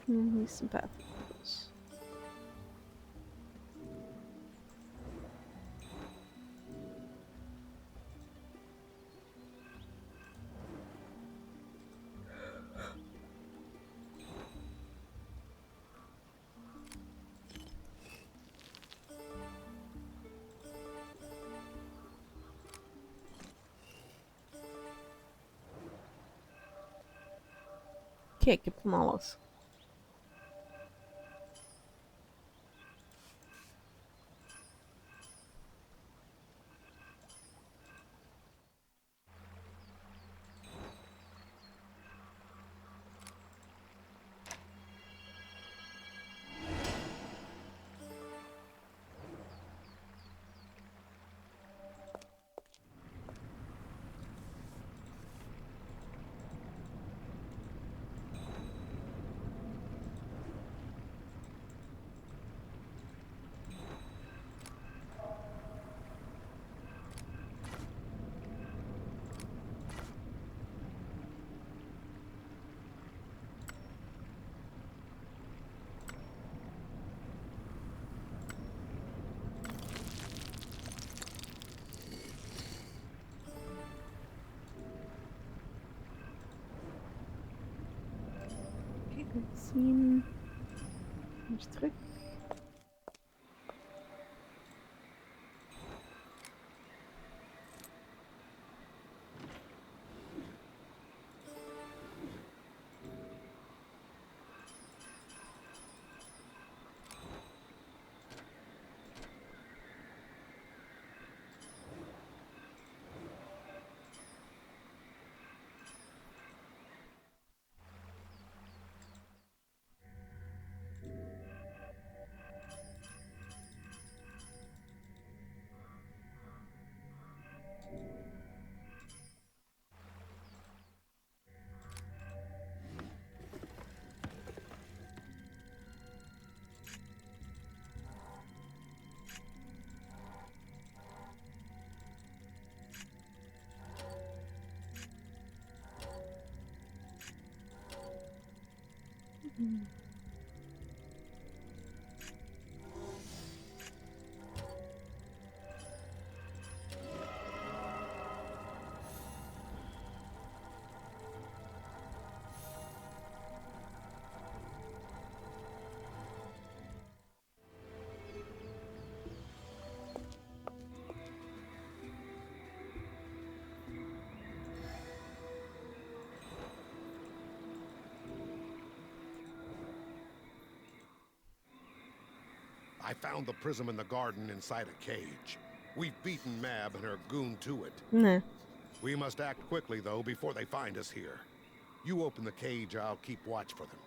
Hier is een paar foto's. Kijk, ik heb van alles. Zien. Hier terug. I found the prism in the garden inside a cage. We've beaten Mab and her goon to it. Nee. We must act quickly, though, before they find us here. You open the cage, I'll keep watch for them.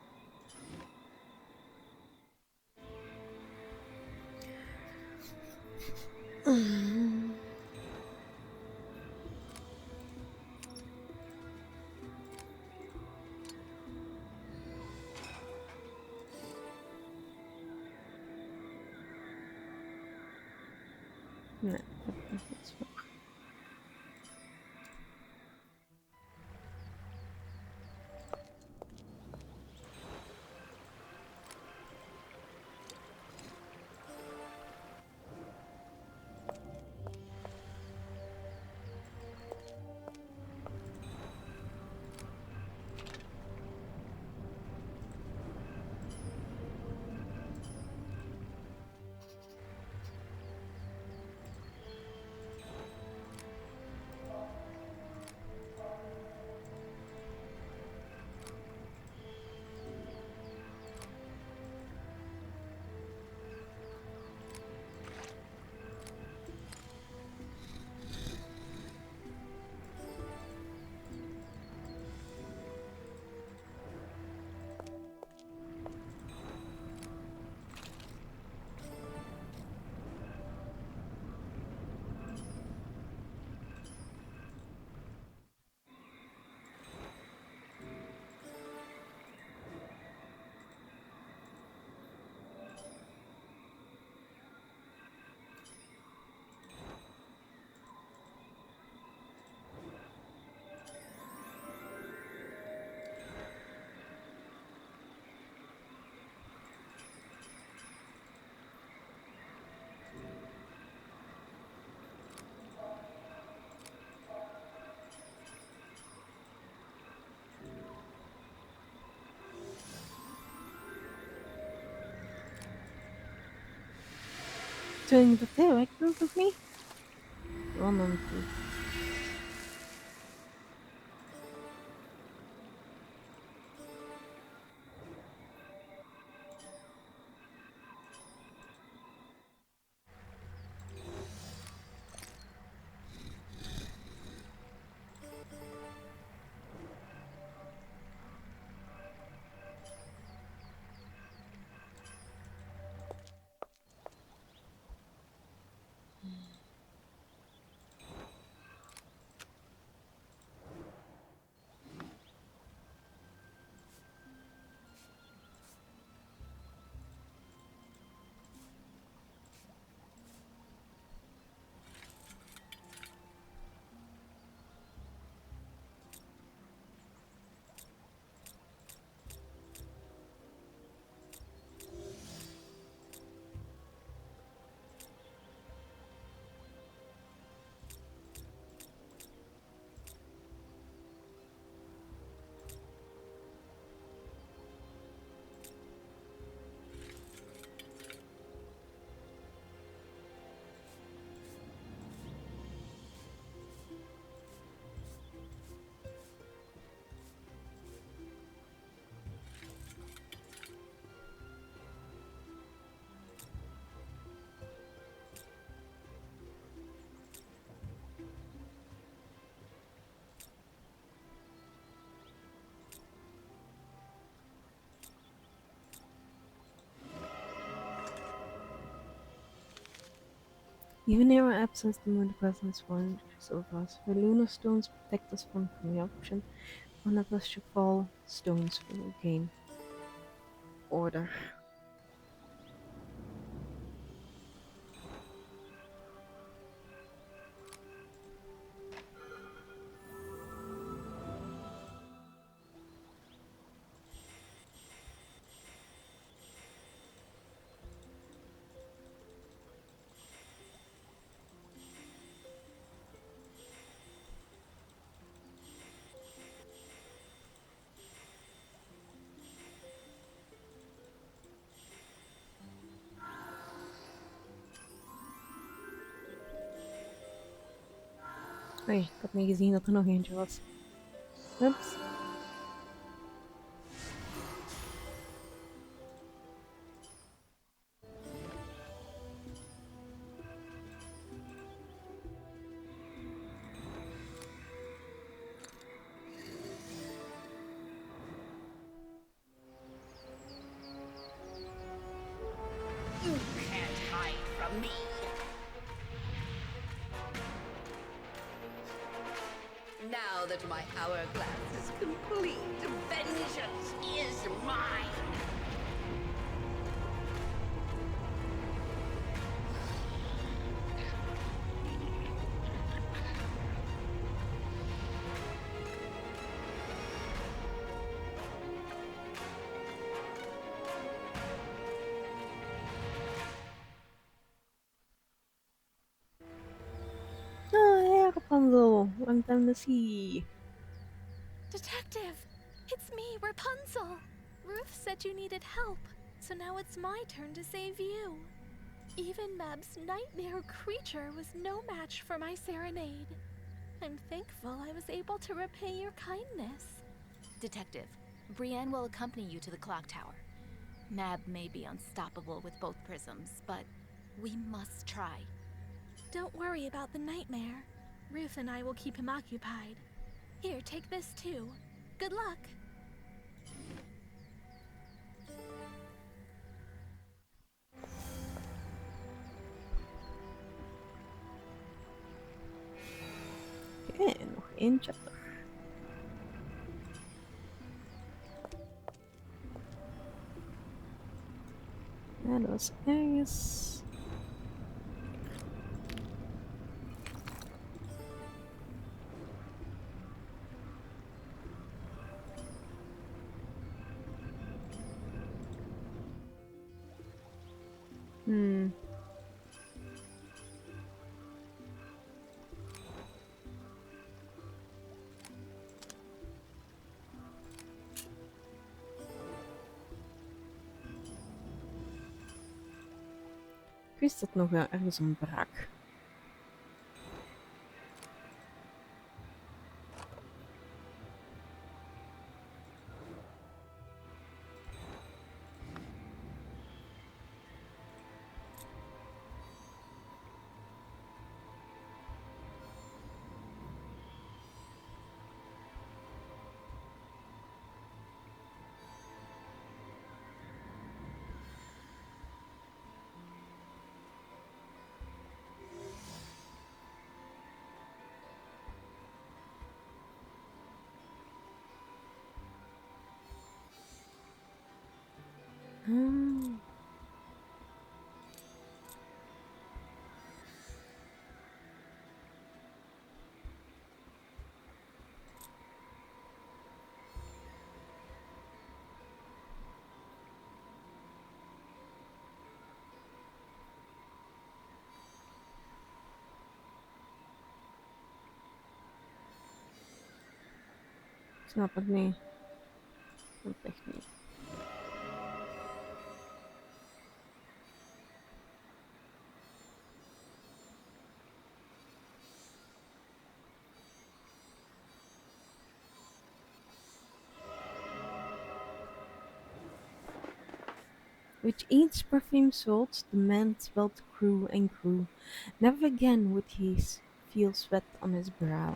Nee, daar heb ik nog niets voor. Doing dat heel ik doe of niet? Random. Even in our absence, the moon presence watches over us. The lunar stones protect us from the option. One of us should fall, stones will gain order. Oei, ik had niet gezien dat er nog eentje was. Ups. that my hourglass is complete. Vengeance is mine. Hey, Rapunzel, long time to see. Detective! It's me, Rapunzel! Ruth said you needed help, so now it's my turn to save you. Even Mab's nightmare creature was no match for my serenade. I'm thankful I was able to repay your kindness. Detective, Brienne will accompany you to the clock tower. Mab may be unstoppable with both prisms, but we must try. Don't worry about the nightmare. Ruth and I will keep him occupied. Here, take this too. Good luck. Oké, nog één chapter. Ja, dat was ergens. Ik wist dat nog wel ergens ontbrak. Ik snap het niet. Ik snap het echt niet. With each perfume sold, the man swelled grew and grew. Never again would he feel sweat on his brow.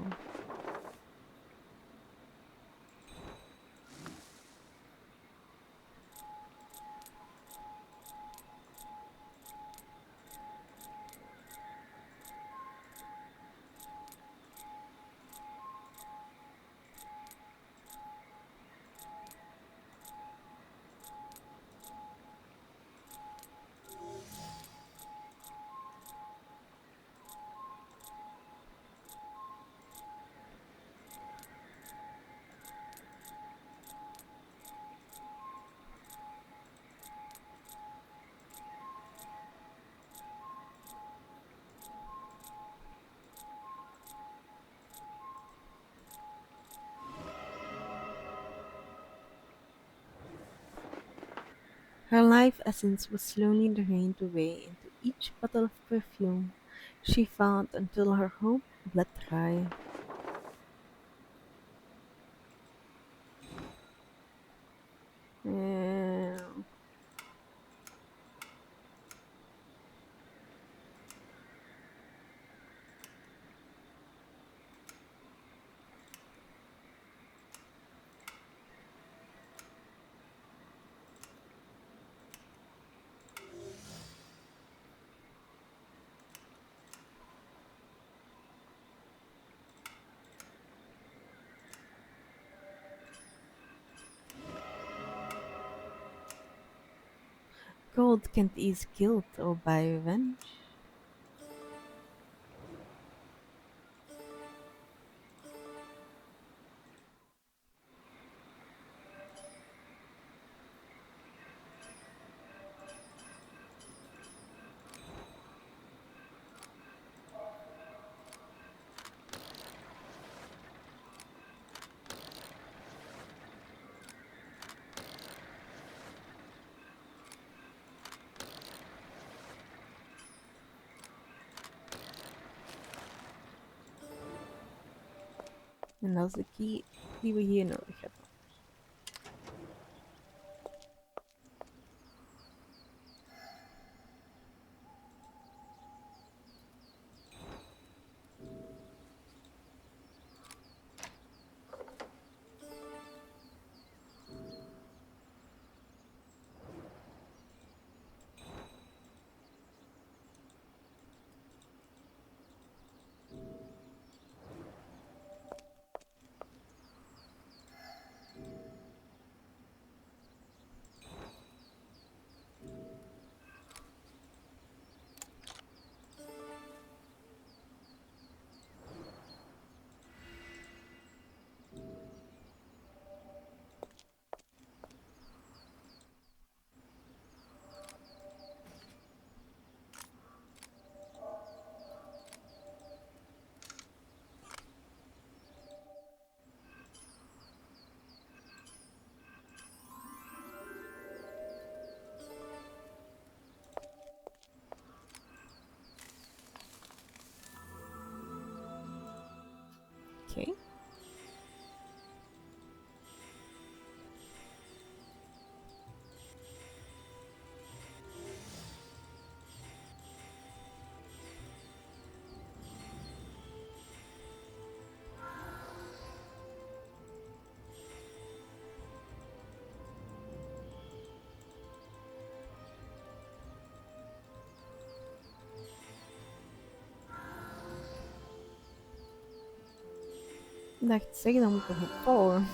Her life essence was slowly drained away into each bottle of perfume she found until her hope bled dry. Yeah. Gold can't ease guilt or buy revenge. En dat is de key die we hier nodig hebben. Oké. Ik dacht zeggen, dan moet ik nog opvallen.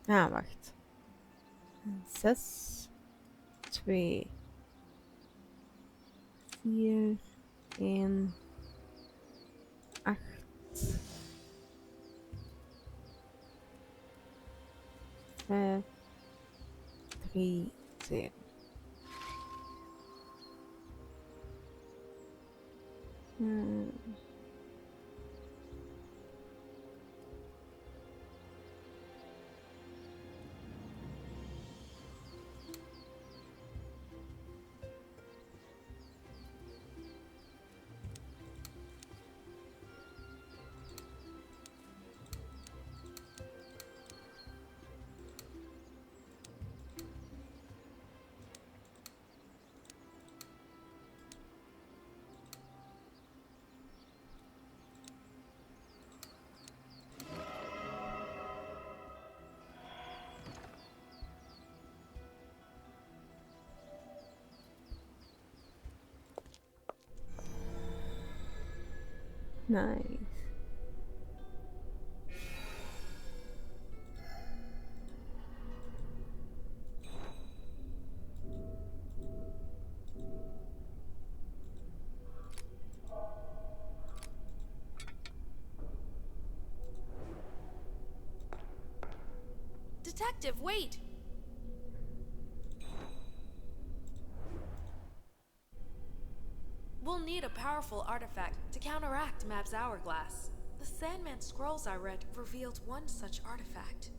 Ah, wacht. 6, 2, 4, 1, 8, 5, 3, 7. Nice. Detective, wait! We'll need a powerful artifact to counteract Mab's hourglass. The Sandman scrolls I read revealed one such artifact.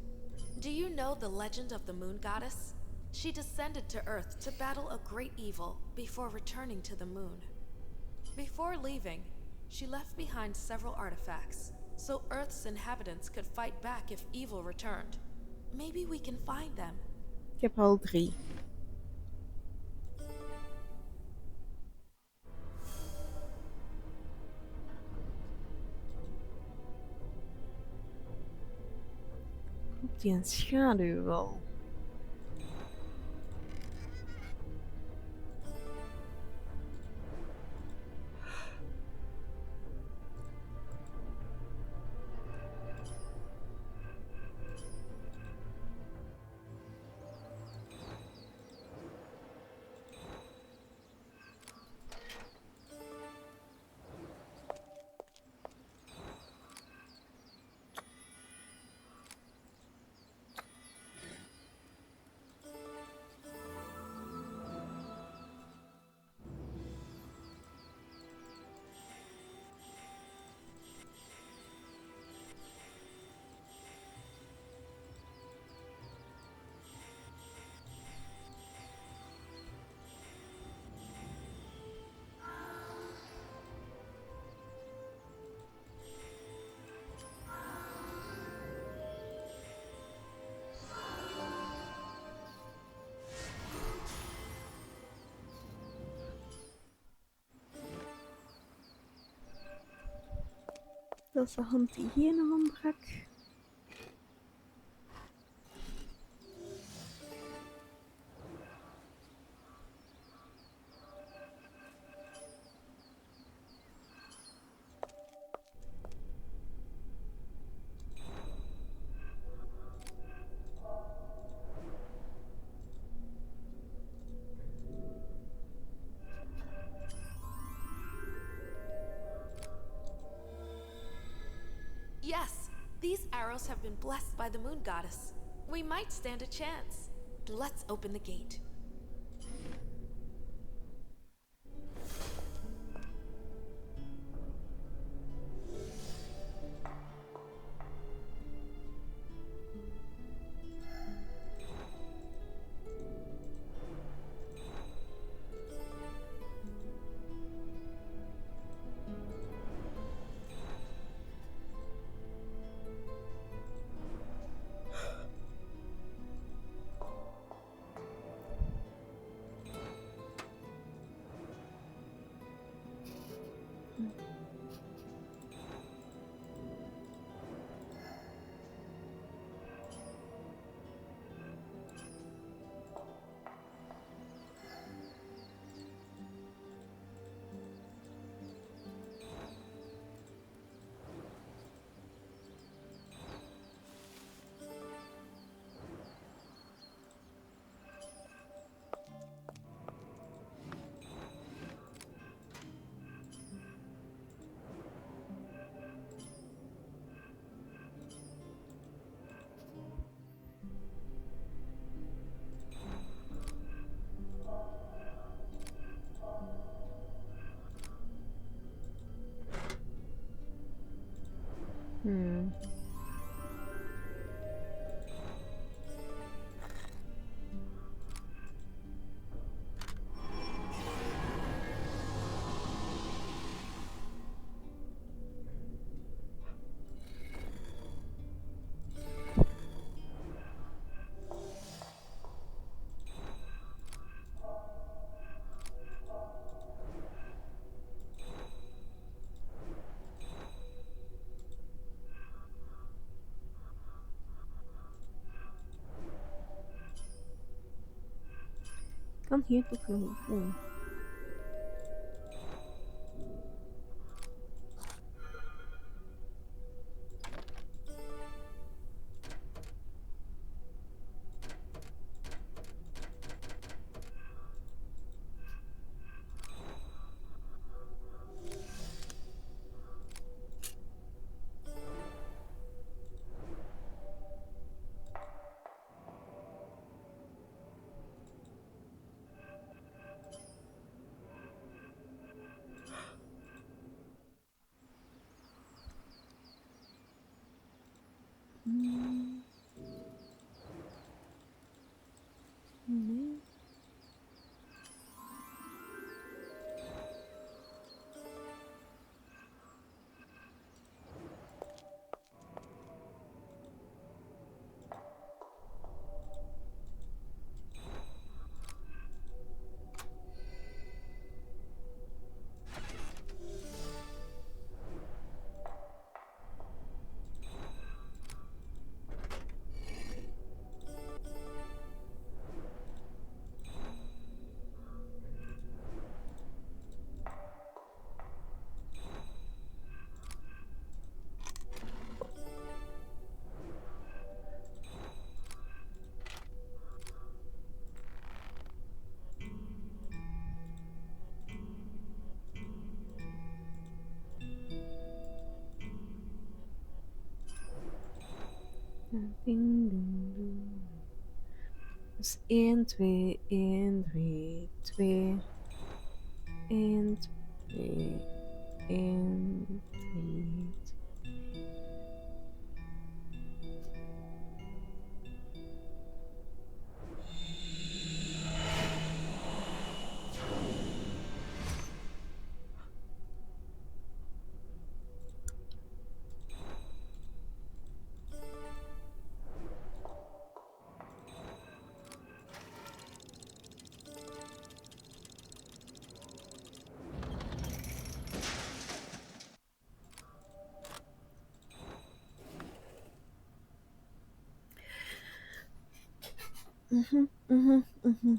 Do you know the legend of the Moon Goddess? She descended to Earth to battle a great evil before returning to the moon. Before leaving, she left behind several artifacts, so Earth's inhabitants could fight back if evil returned. Maybe we can find them. Ik heb er al 3. Komt die een schaduw wel? Dat is de hand die hier naar hand brak. Yes, these arrows have been blessed by the Moon Goddess. We might stand a chance. Let's open the gate. Kan hier toch nog doen. Ding, ding, ding. Dus 1, 2, 1, 3, 2, 1, 2, 1, 3. Mhm, mhm, mhm.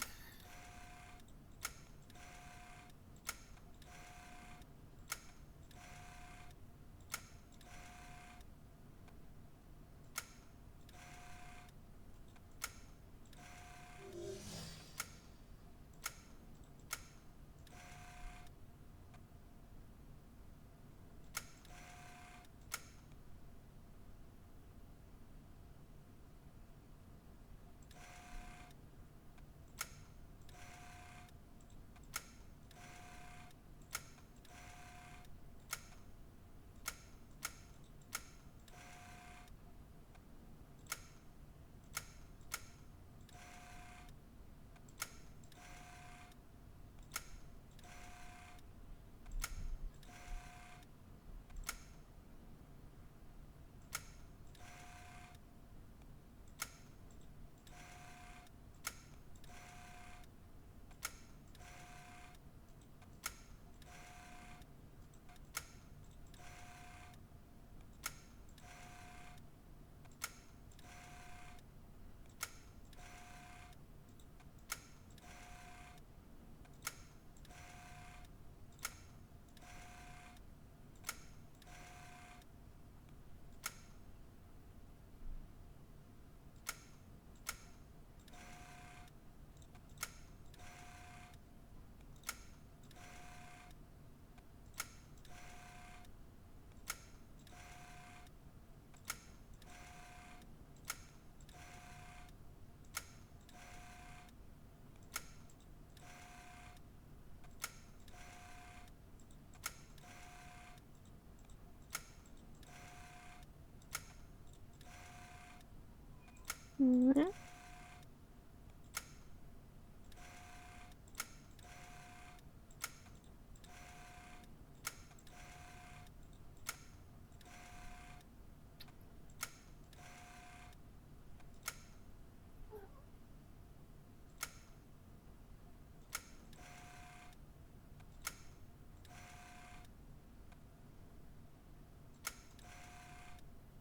Mhm.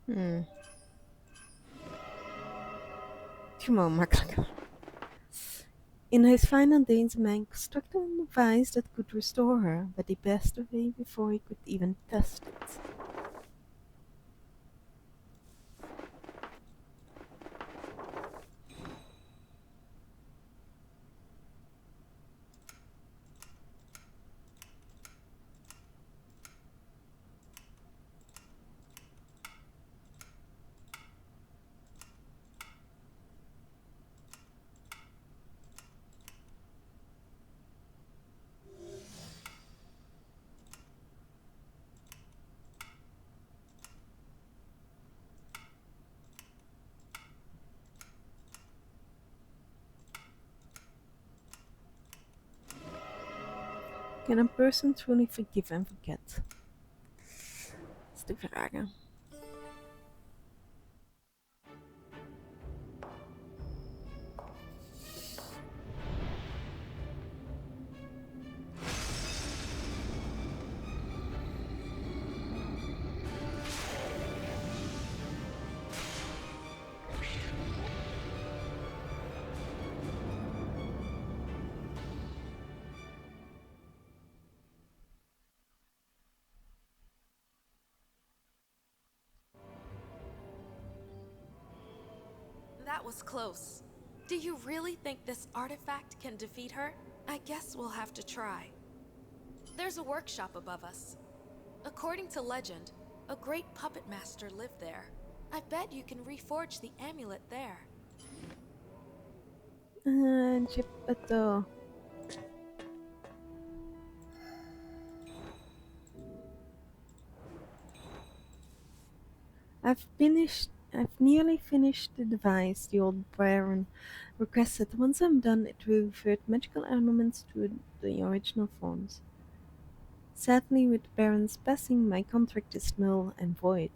Hmm. Gewoon makkelijker. In his final days, man constructed a device that could restore her, but he passed away before he could even test it. Can a person truly forgive and forget? Dat is de vraag. That was close. Do you really think this artifact can defeat her? I guess we'll have to try. There's a workshop above us. According to legend, a great puppet master lived there. I bet you can reforge the amulet there. Geppetto. I've nearly finished the device the old Baron requested. Once I'm done, it will revert magical ornaments to the original forms. Sadly, with the Baron's passing, my contract is null and void.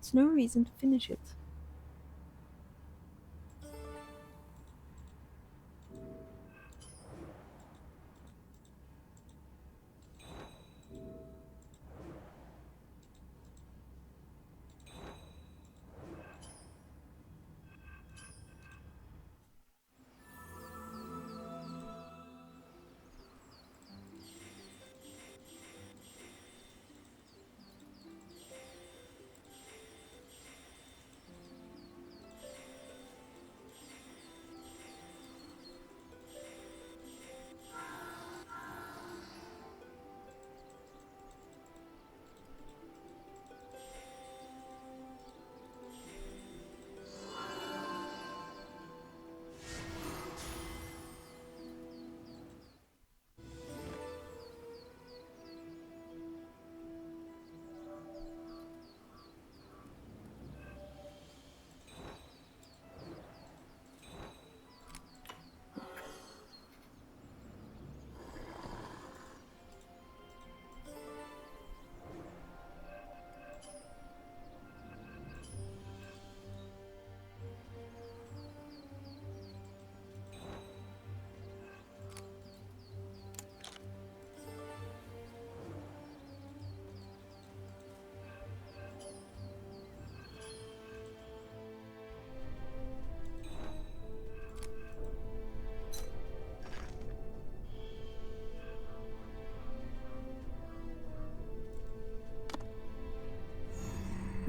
There's no reason to finish it.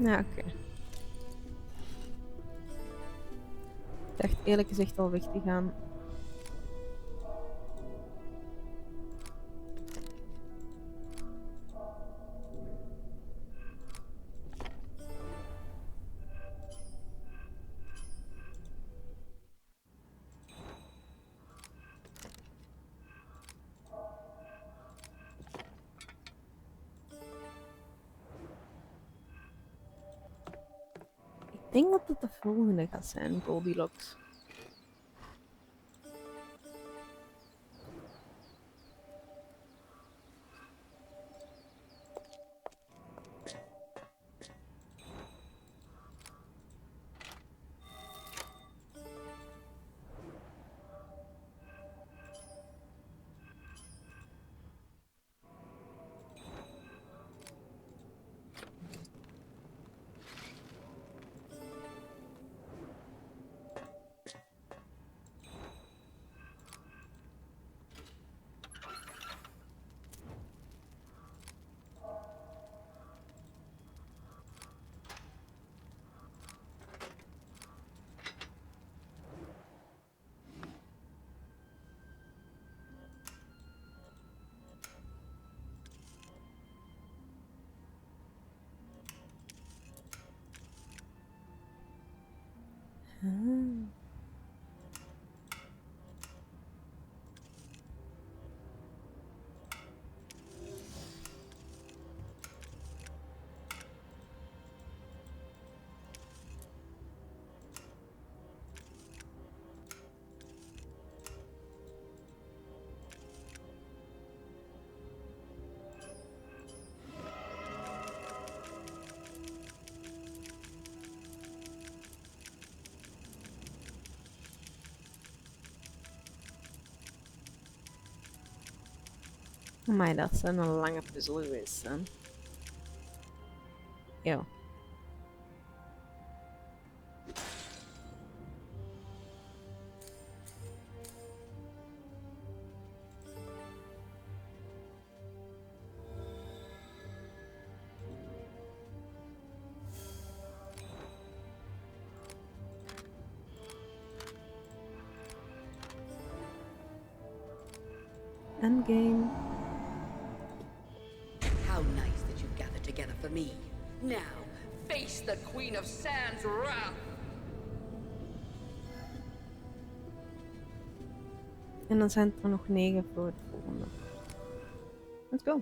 Nou, oké. Ik dacht eerlijk gezegd al weg te gaan. Ik denk dat het de volgende gaat zijn, Goldilocks. Maar dat zijn een lange puzzel geweest, hè. Ja. Endgame. How nice that you gathered together for me. Now, face the Queen of Sands' wrath. En dan zijn er nog 9 voor het volgende. Let's go.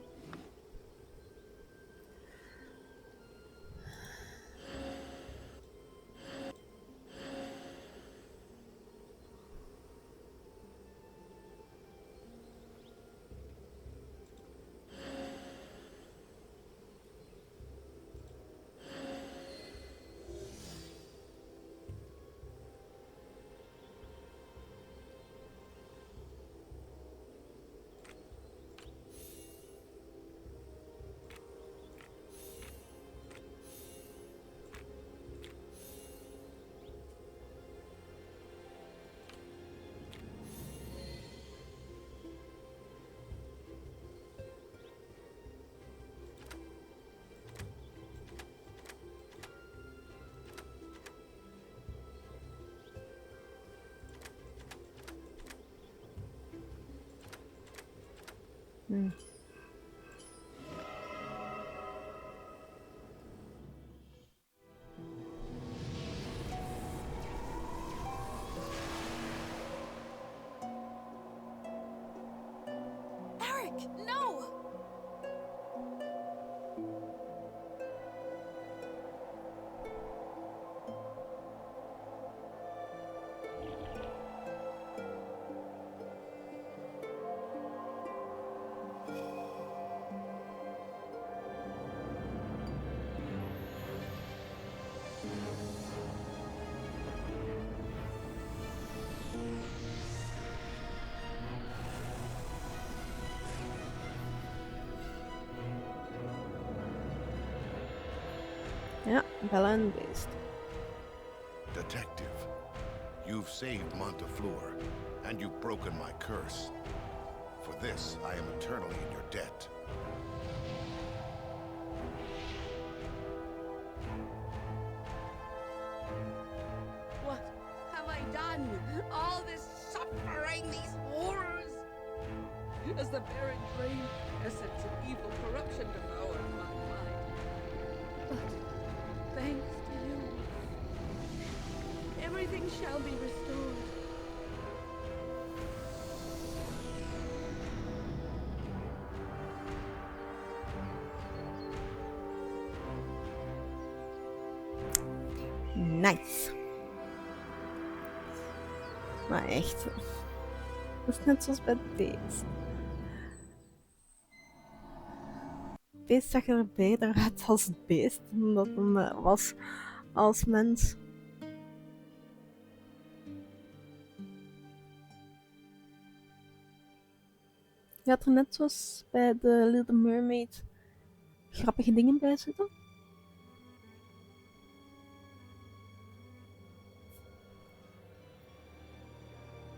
Eric, no! Ja, bellen en beest. Detective, you've saved Montafleur, and you've broken my curse. For this, I am eternally in your debt. What have I done? All this suffering, these horrors? As the barren drain, essence of evil corruption devoured my mind. But thanks to you, everything shall be restored. Nice. Maar echt. Dat is net zoals bij het beest. Het beest zag er beter uit als het beest dan dat hem was als mens. Je had er net zoals bij de Little Mermaid grappige dingen bij zitten.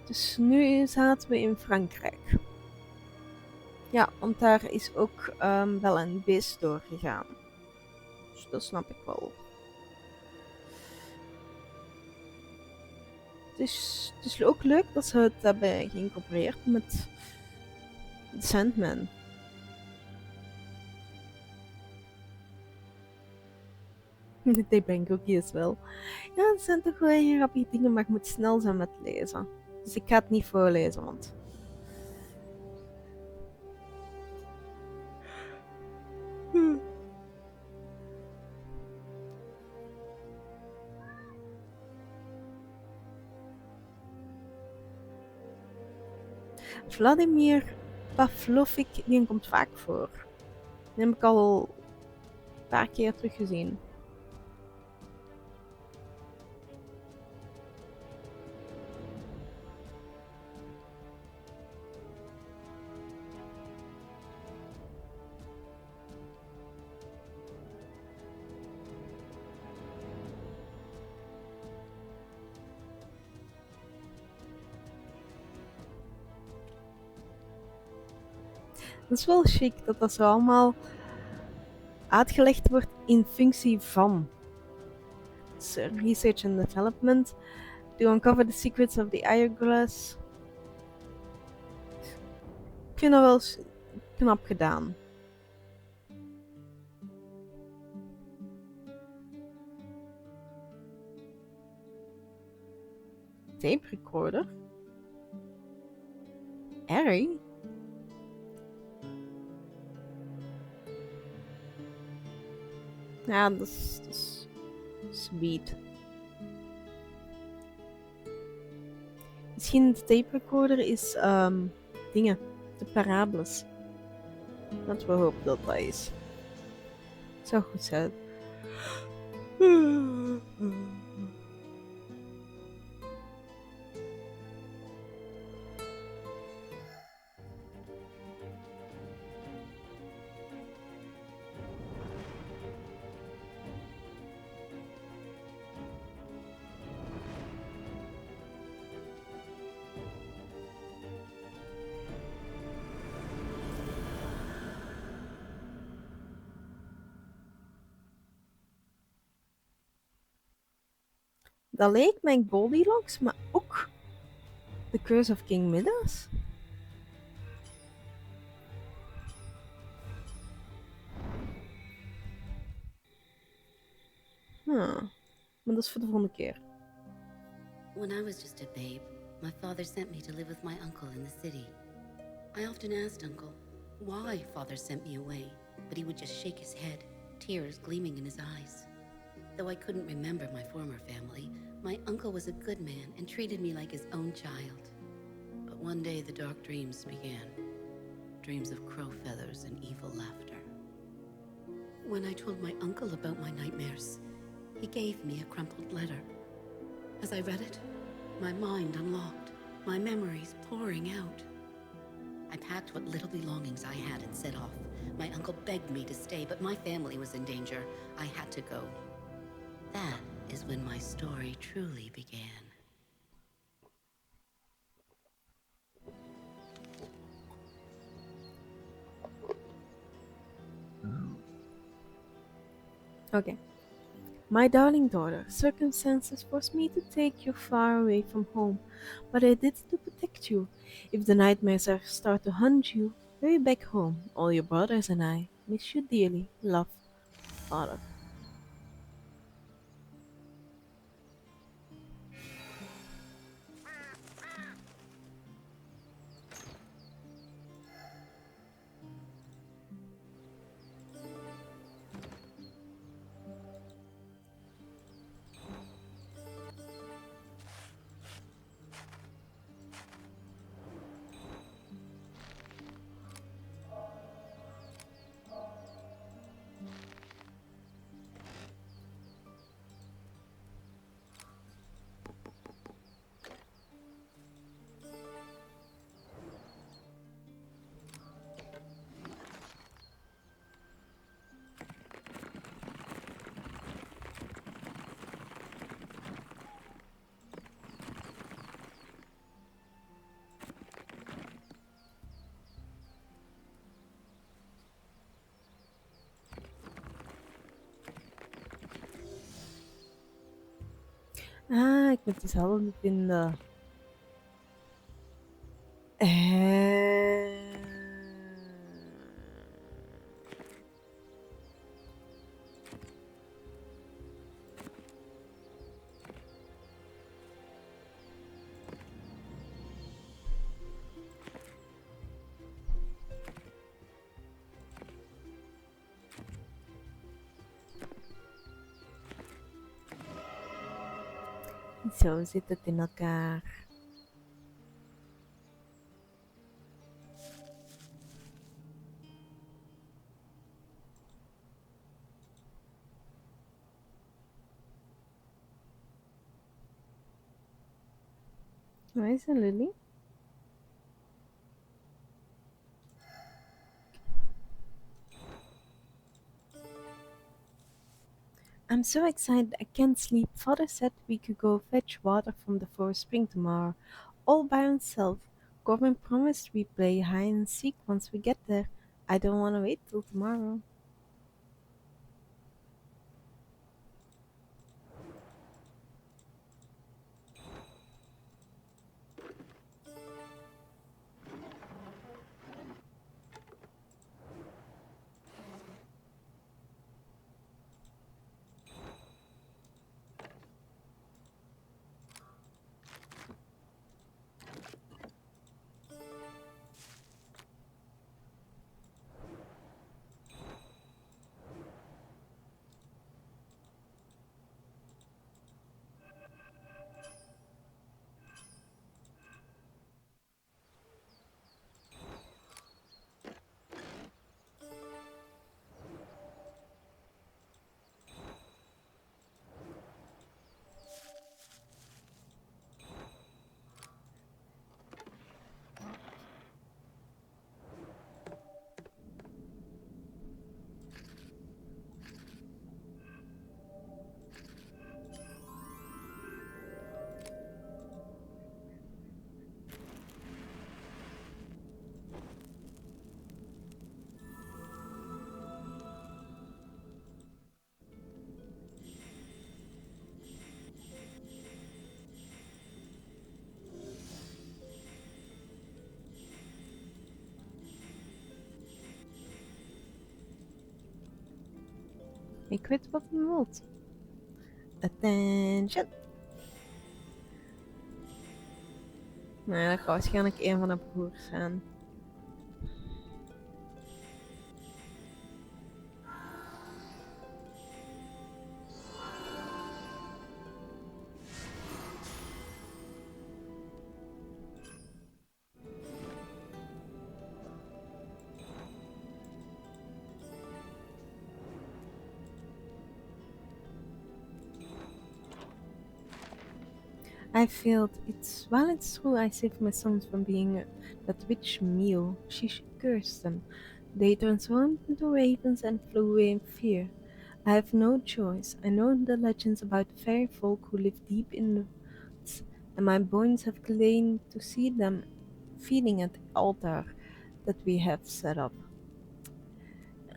Dus nu zaten we in Frankrijk. Ja, want daar is ook wel een beest doorgegaan. Dus dat snap ik wel. Het is ook leuk dat ze het hebben geïncorporeerd met de Sandman. Die denk ook eens wel. Ja, het zijn toch wel heel grappige dingen, maar ik moet snel zijn met lezen. Dus ik ga het niet voorlezen, want... Vladimir Pavlovic, die komt vaak voor. Die heb ik al een paar keer teruggezien. Het is wel chic dat dat zo allemaal uitgelegd wordt in functie van. Dus research and development. To uncover the secrets of the hourglass. Ik vind dat wel knap gedaan. tape recorder. Erg. Ja, dat is sweet. Misschien de tape recorder is dingen, de paraboles. Laten we hopen dat dat is. Zou goed zijn. Dat leek mij Goldilocks, maar ook The Curse of King Midas. Maar dat is voor de volgende keer. When I was just a babe, my father sent me to live with my uncle in the city. I often asked Uncle why father sent me away, but he would just shake his head, tears gleaming in his eyes. Though I couldn't remember my former family, my uncle was a good man and treated me like his own child. But one day the dark dreams began. Dreams of crow feathers and evil laughter. When I told my uncle about my nightmares, he gave me a crumpled letter. As I read it, my mind unlocked, my memories pouring out. I packed what little belongings I had and set off. My uncle begged me to stay, but my family was in danger. I had to go. That is when my story truly began. Okay. My darling daughter, circumstances forced me to take you far away from home, but I did it to protect you. If the nightmares start to hunt you, hurry back home. All your brothers and I miss you dearly. Love, Father. Ah, ik moet dezelfde vinden. Zo zit het in elkaar. Waar is een Lily? I'm so excited I can't sleep. Father said we could go fetch water from the forest spring tomorrow, all by ourselves. Corbin promised we play hide and seek once we get there. I don't want to wait till tomorrow. Ik weet wat u wilt. Attention. Nou, dat gaat waarschijnlijk een van de broers zijn. I failed. It's true I saved my sons from being that witch meal. She cursed them. They transformed into ravens and flew away in fear. I have no choice. I know the legends about fairy folk who live deep in the woods, and my bones have claimed to see them feeding at the altar that we have set up.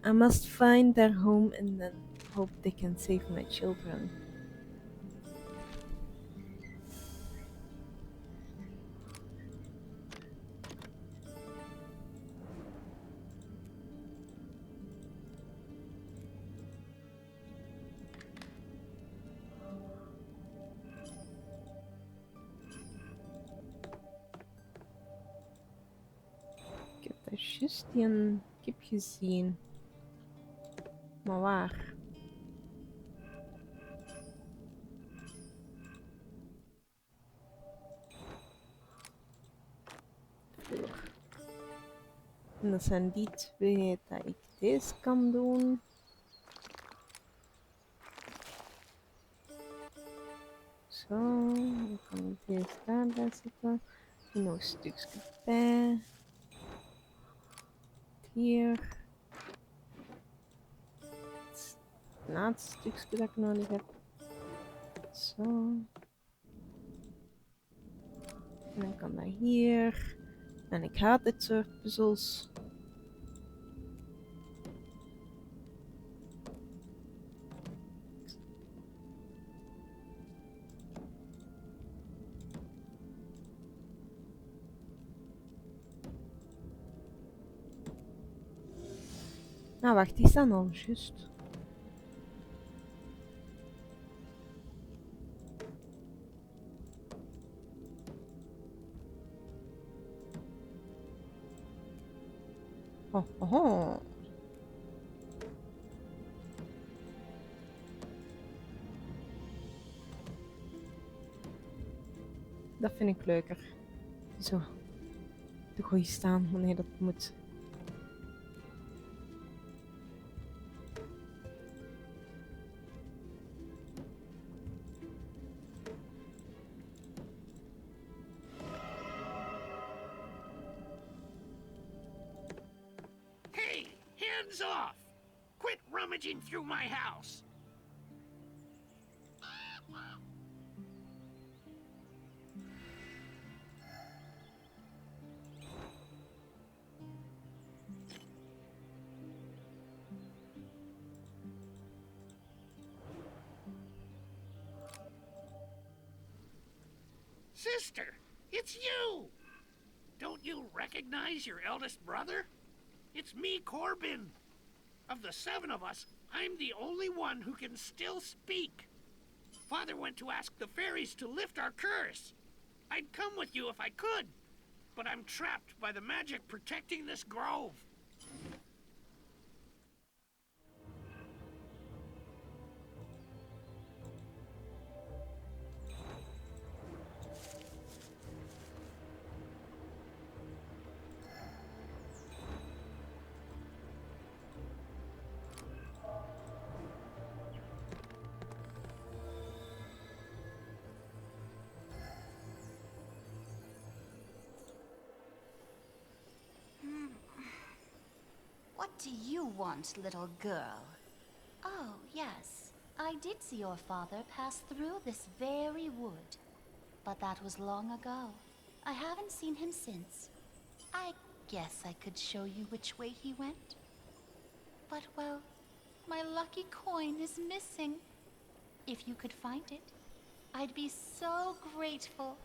I must find their home and then hope they can save my children. Ik heb daar juist die een kip gezien. Maar waar? Vloer. En dat zijn die twee dat ik deze kan doen. Zo, dan kan ik deze daarbij zetten. En nog een stukje bij. Hier. Het laatste stukje dat ik nodig heb. Zo. En dan kan dat hier. En ik haat dit soort puzzels. Nou wacht, die staan al juist. Oh, oh, oh. Dat vind ik leuker. Zo. De goeie staan wanneer dat moet. Hey, hands off! Quit rummaging through my house! Sister, it's you! Don't you recognize your eldest brother? It's me, Corbin. Of the 7 of us, I'm the only one who can still speak. Father went to ask the fairies to lift our curse. I'd come with you if I could, but I'm trapped by the magic protecting this grove. What do you want, little girl? Oh, yes. I did see your father pass through this very wood. But that was long ago. I haven't seen him since. I guess I could show you which way he went. But, well, my lucky coin is missing. If you could find it, I'd be so grateful.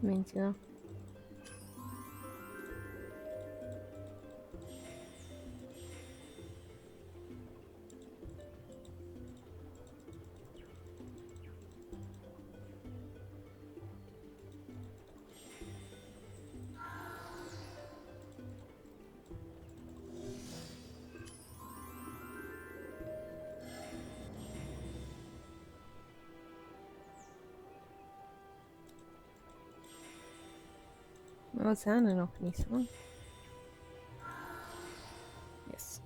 Meent je dat? Maar wat zijn er nog niet van? Yes.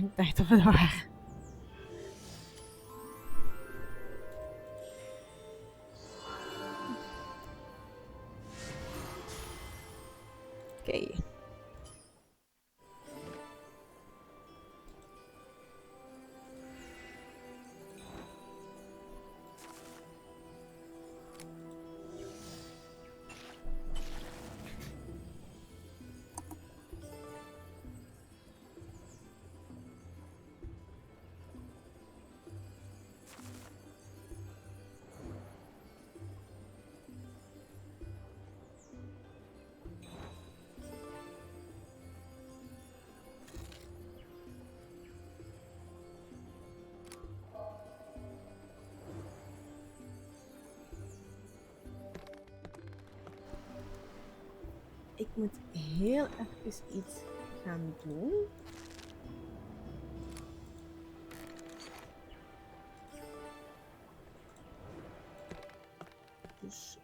Ik dacht dat we daar waren. Oké. Ik moet heel even iets gaan doen. Dus,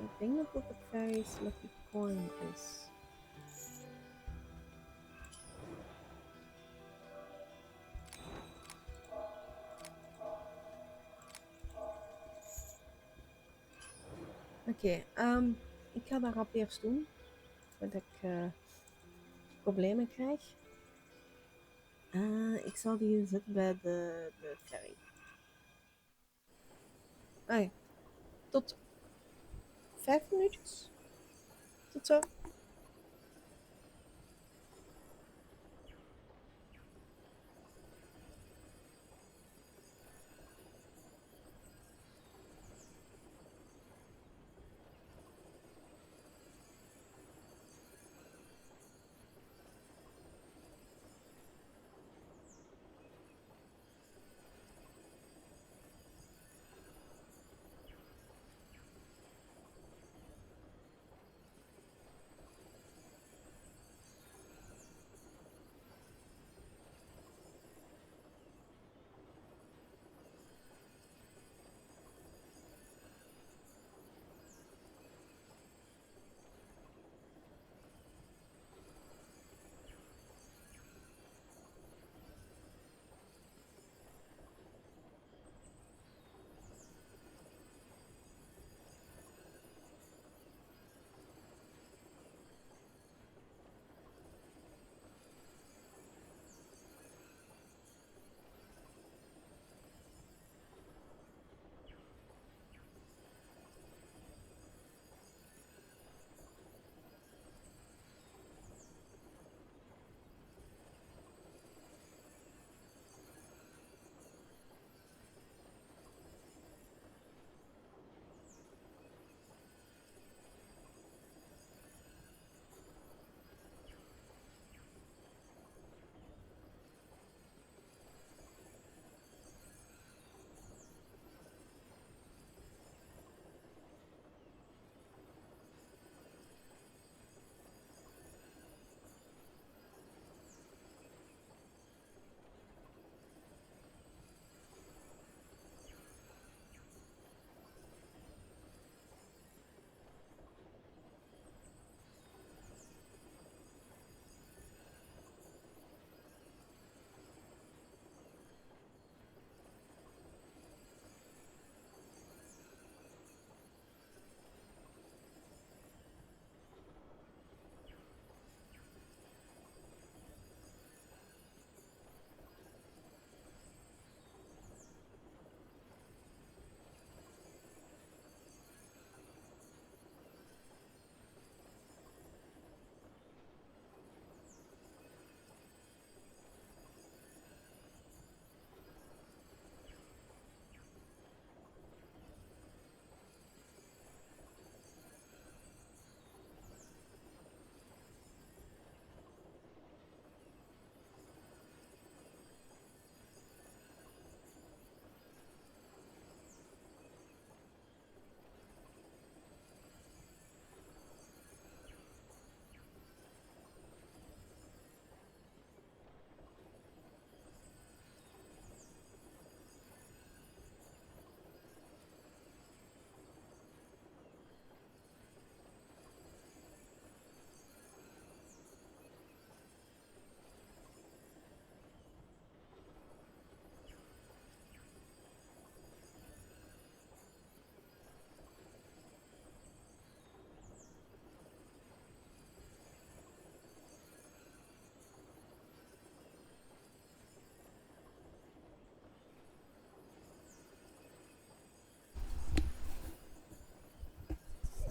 ik denk dat dat de Fairy's Lucky Coin is. Oké, ik ga dat rap eerst doen, voordat ik problemen krijg. Ik zal die zetten bij de ferry. Oké, tot 5 minuutjes. Tot zo.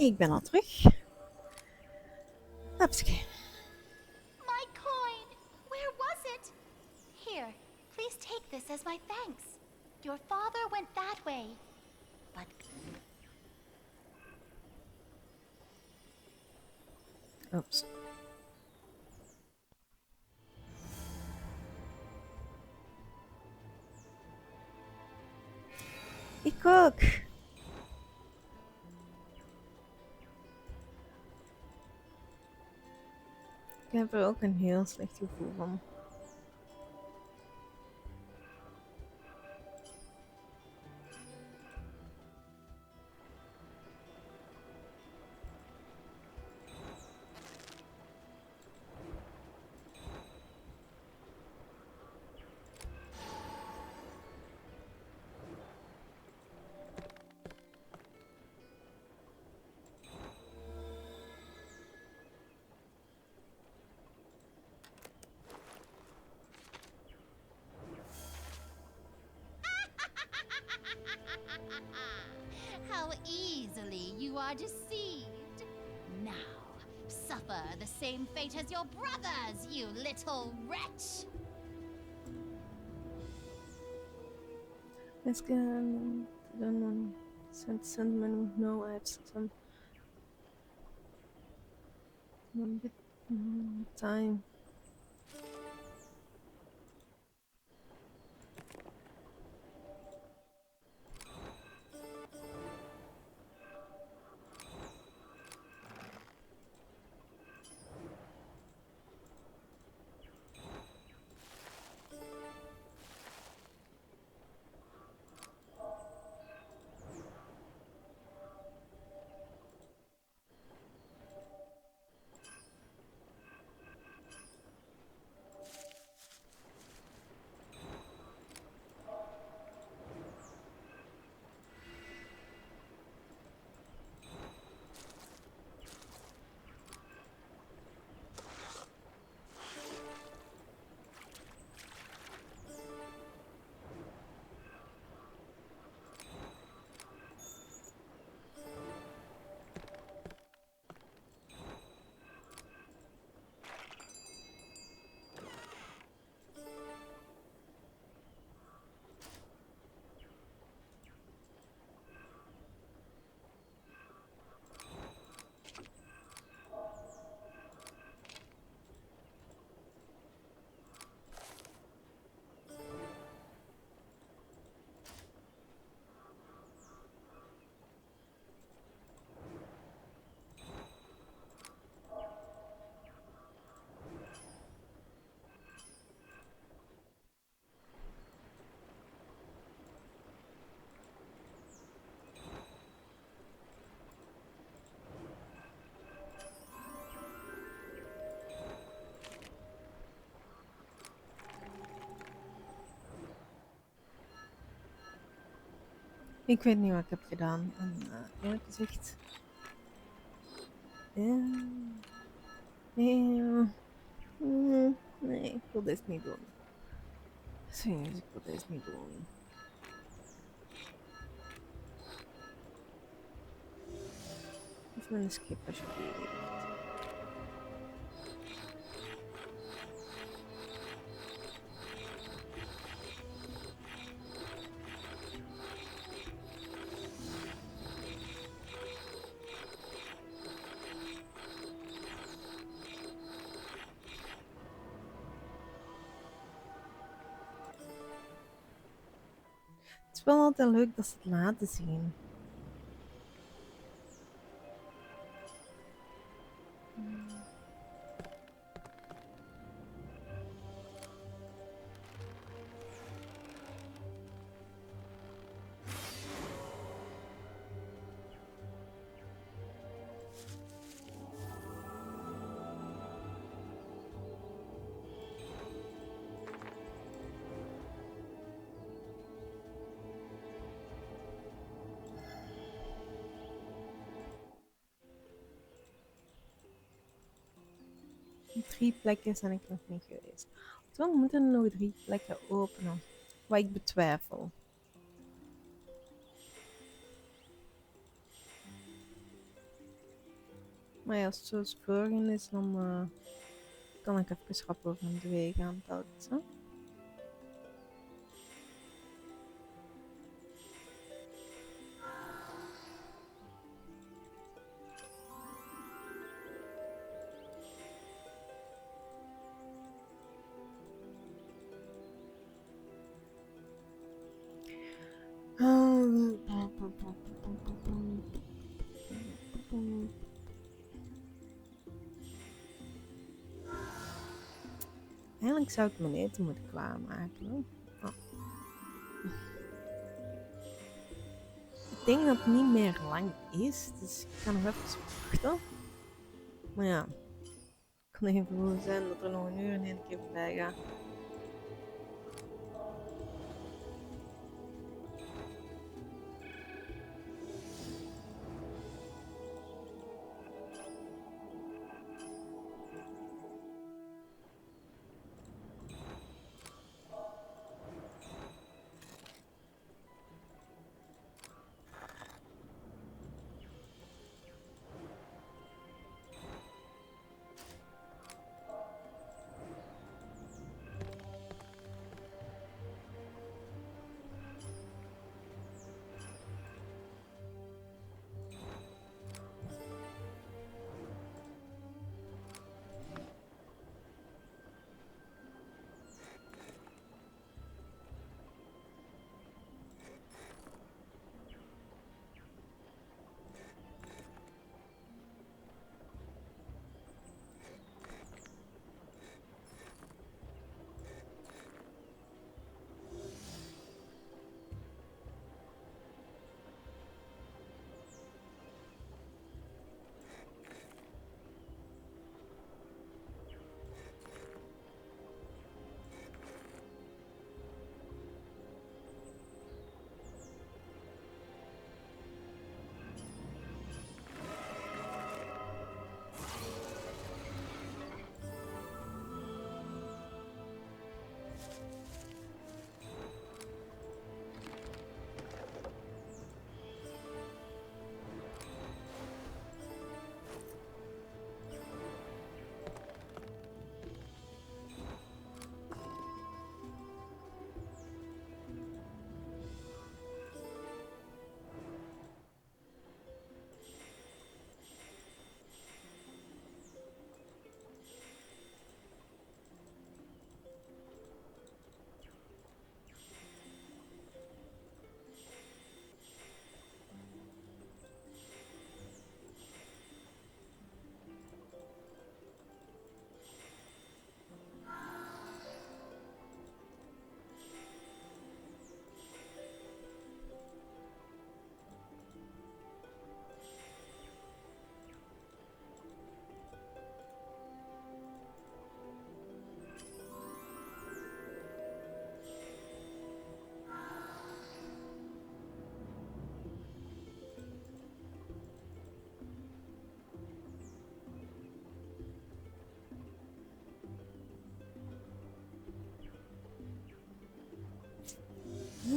Ik ben al terug. Hupske. My coin! Where was it? Here, please take this as my thanks. Your father went that way. But Oeps. Ik ook. Ik heb er ook een heel slecht gevoel van. how easily you are deceived. Now, suffer the same fate as your brothers, you little wretch! Let's go. Don't know. Sentiment. No, I have some bit time. Ik weet niet wat ik heb gedaan. En eerlijk gezegd... nee, ik wil dit niet doen. Serieus, ik wil dit niet doen. Even een skip alsjeblieft. Het is wel altijd leuk dat ze het laten zien. Die 3 plekken zijn ik nog niet geweest. Oftewel moeten er nog 3 plekken openen. Wat ik betwijfel. Maar ja, als het zo is voorgaan is, dan kan ik even rap over een 2 gaan telkens. Hè? Eigenlijk zou ik mijn eten moeten klaarmaken. Hoor. Oh. Ik denk dat het niet meer lang is, dus ik ga nog even wachten. Maar ja, het kan even goed zijn dat er nog een uur in één keer voorbij gaat.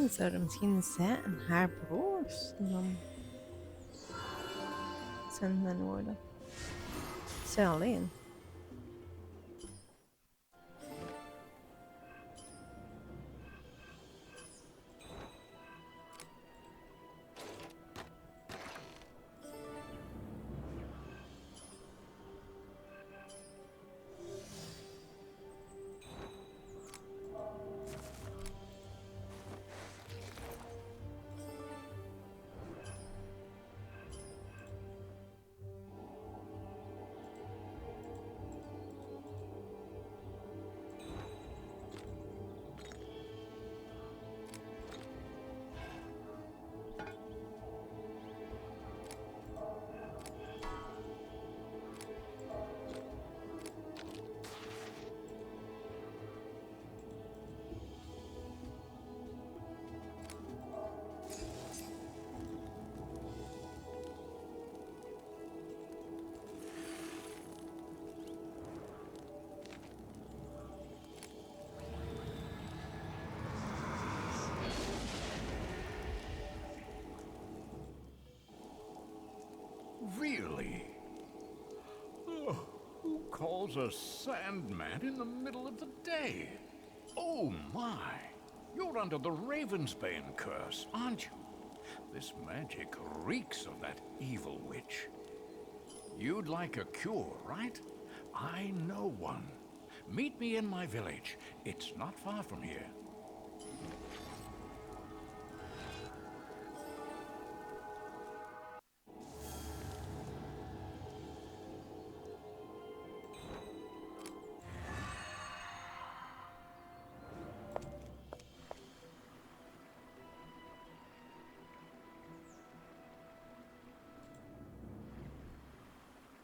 Zouden misschien zij en haar broers dan zijn mijn woorden. Zij alleen. Really? calls a sandman in the middle of the day. Oh my! You're under the Ravensbane curse, aren't you? This magic reeks of that evil witch. You'd like a cure, right? I know one. Meet me in my village. It's not far from here.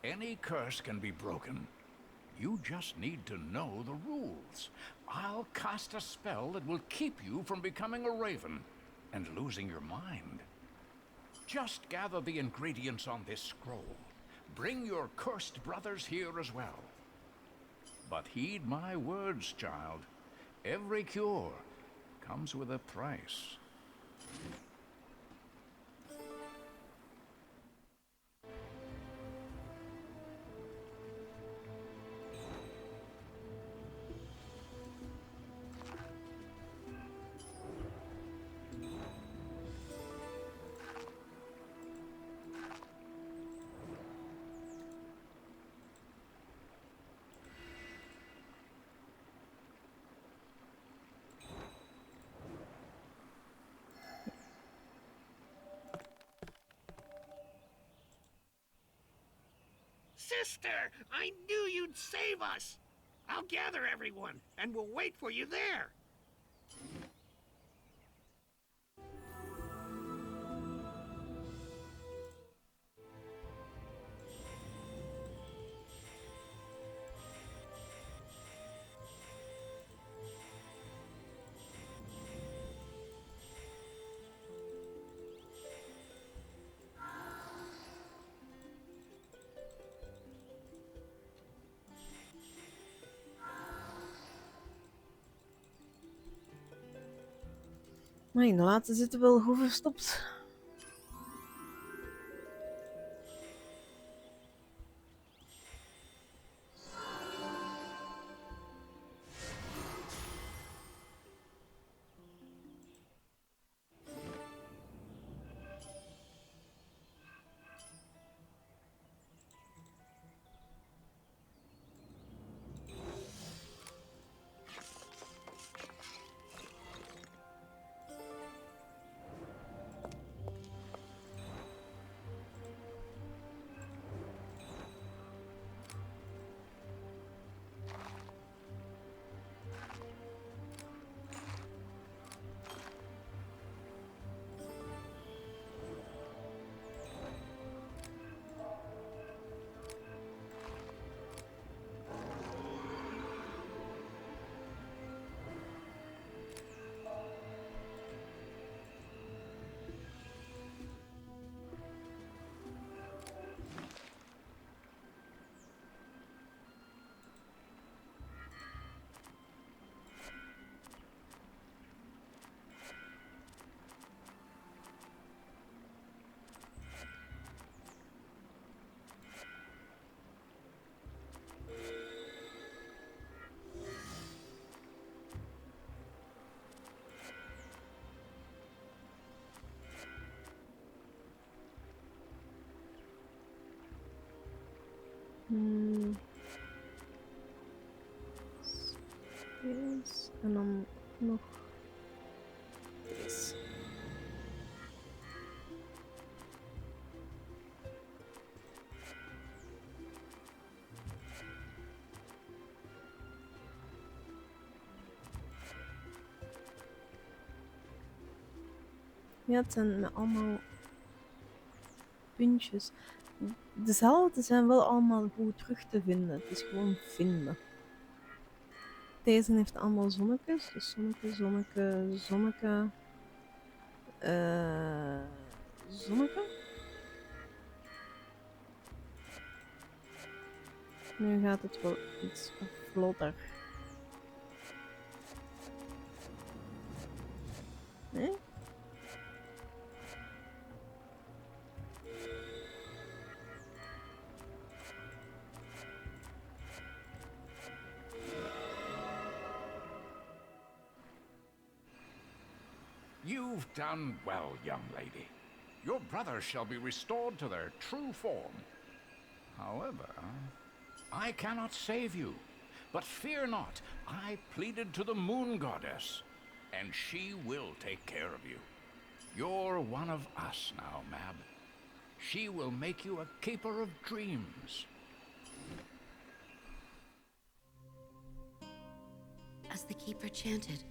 Any curse can be broken. You just need to know the rules. I'll cast a spell that will keep you from becoming a raven and losing your mind. Just gather the ingredients on this scroll. Bring your cursed brothers here as well. But heed my words, child. Every cure comes with a price. Sister, I knew you'd save us. I'll gather everyone, and we'll wait for you there. Maar in de laatste zitten wel goed verstopt. Deze. En dan nog deze. Ja, het zijn met allemaal puntjes. Dezelfde zijn wel allemaal goed terug te vinden. Het is gewoon vinden. Deze heeft allemaal zonnetjes. Dus zonneke, zonneke, zonneke. Zonneke. Nu gaat het wel iets vlotter. Nee? You've done well, young lady. Your brothers shall be restored to their true form. However, I cannot save you. But fear not, I pleaded to the moon goddess, and she will take care of you. You're one of us now, Mab. She will make you a keeper of dreams. As the keeper chanted,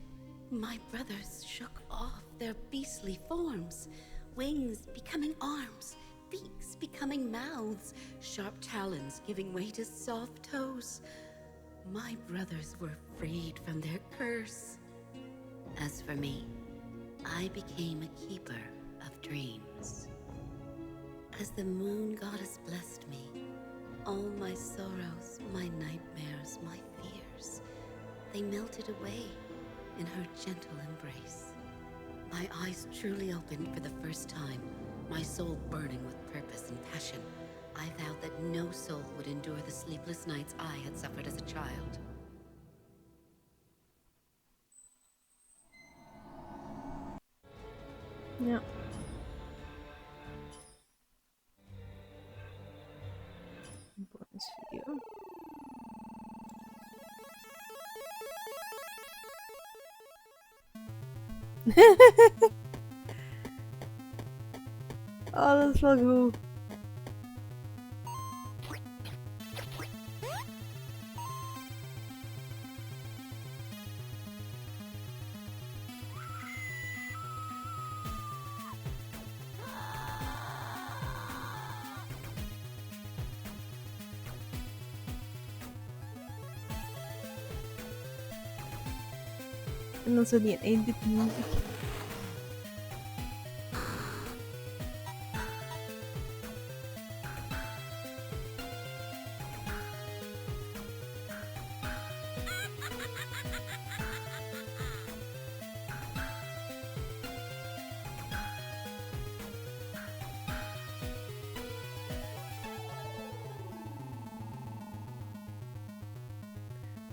my brothers shook off their beastly forms, wings becoming arms, beaks becoming mouths, sharp talons giving way to soft toes. My brothers were freed from their curse. As for me, I became a keeper of dreams. As the moon goddess blessed me, all my sorrows, my nightmares, my fears, they melted away in her gentle embrace. My eyes truly opened for the first time, my soul burning with purpose and passion. I vowed that no soul would endure the sleepless nights I had suffered as a child. Ja. Bonusvideo. Oh, dat is wel goed. En dan zo die eindmuziek.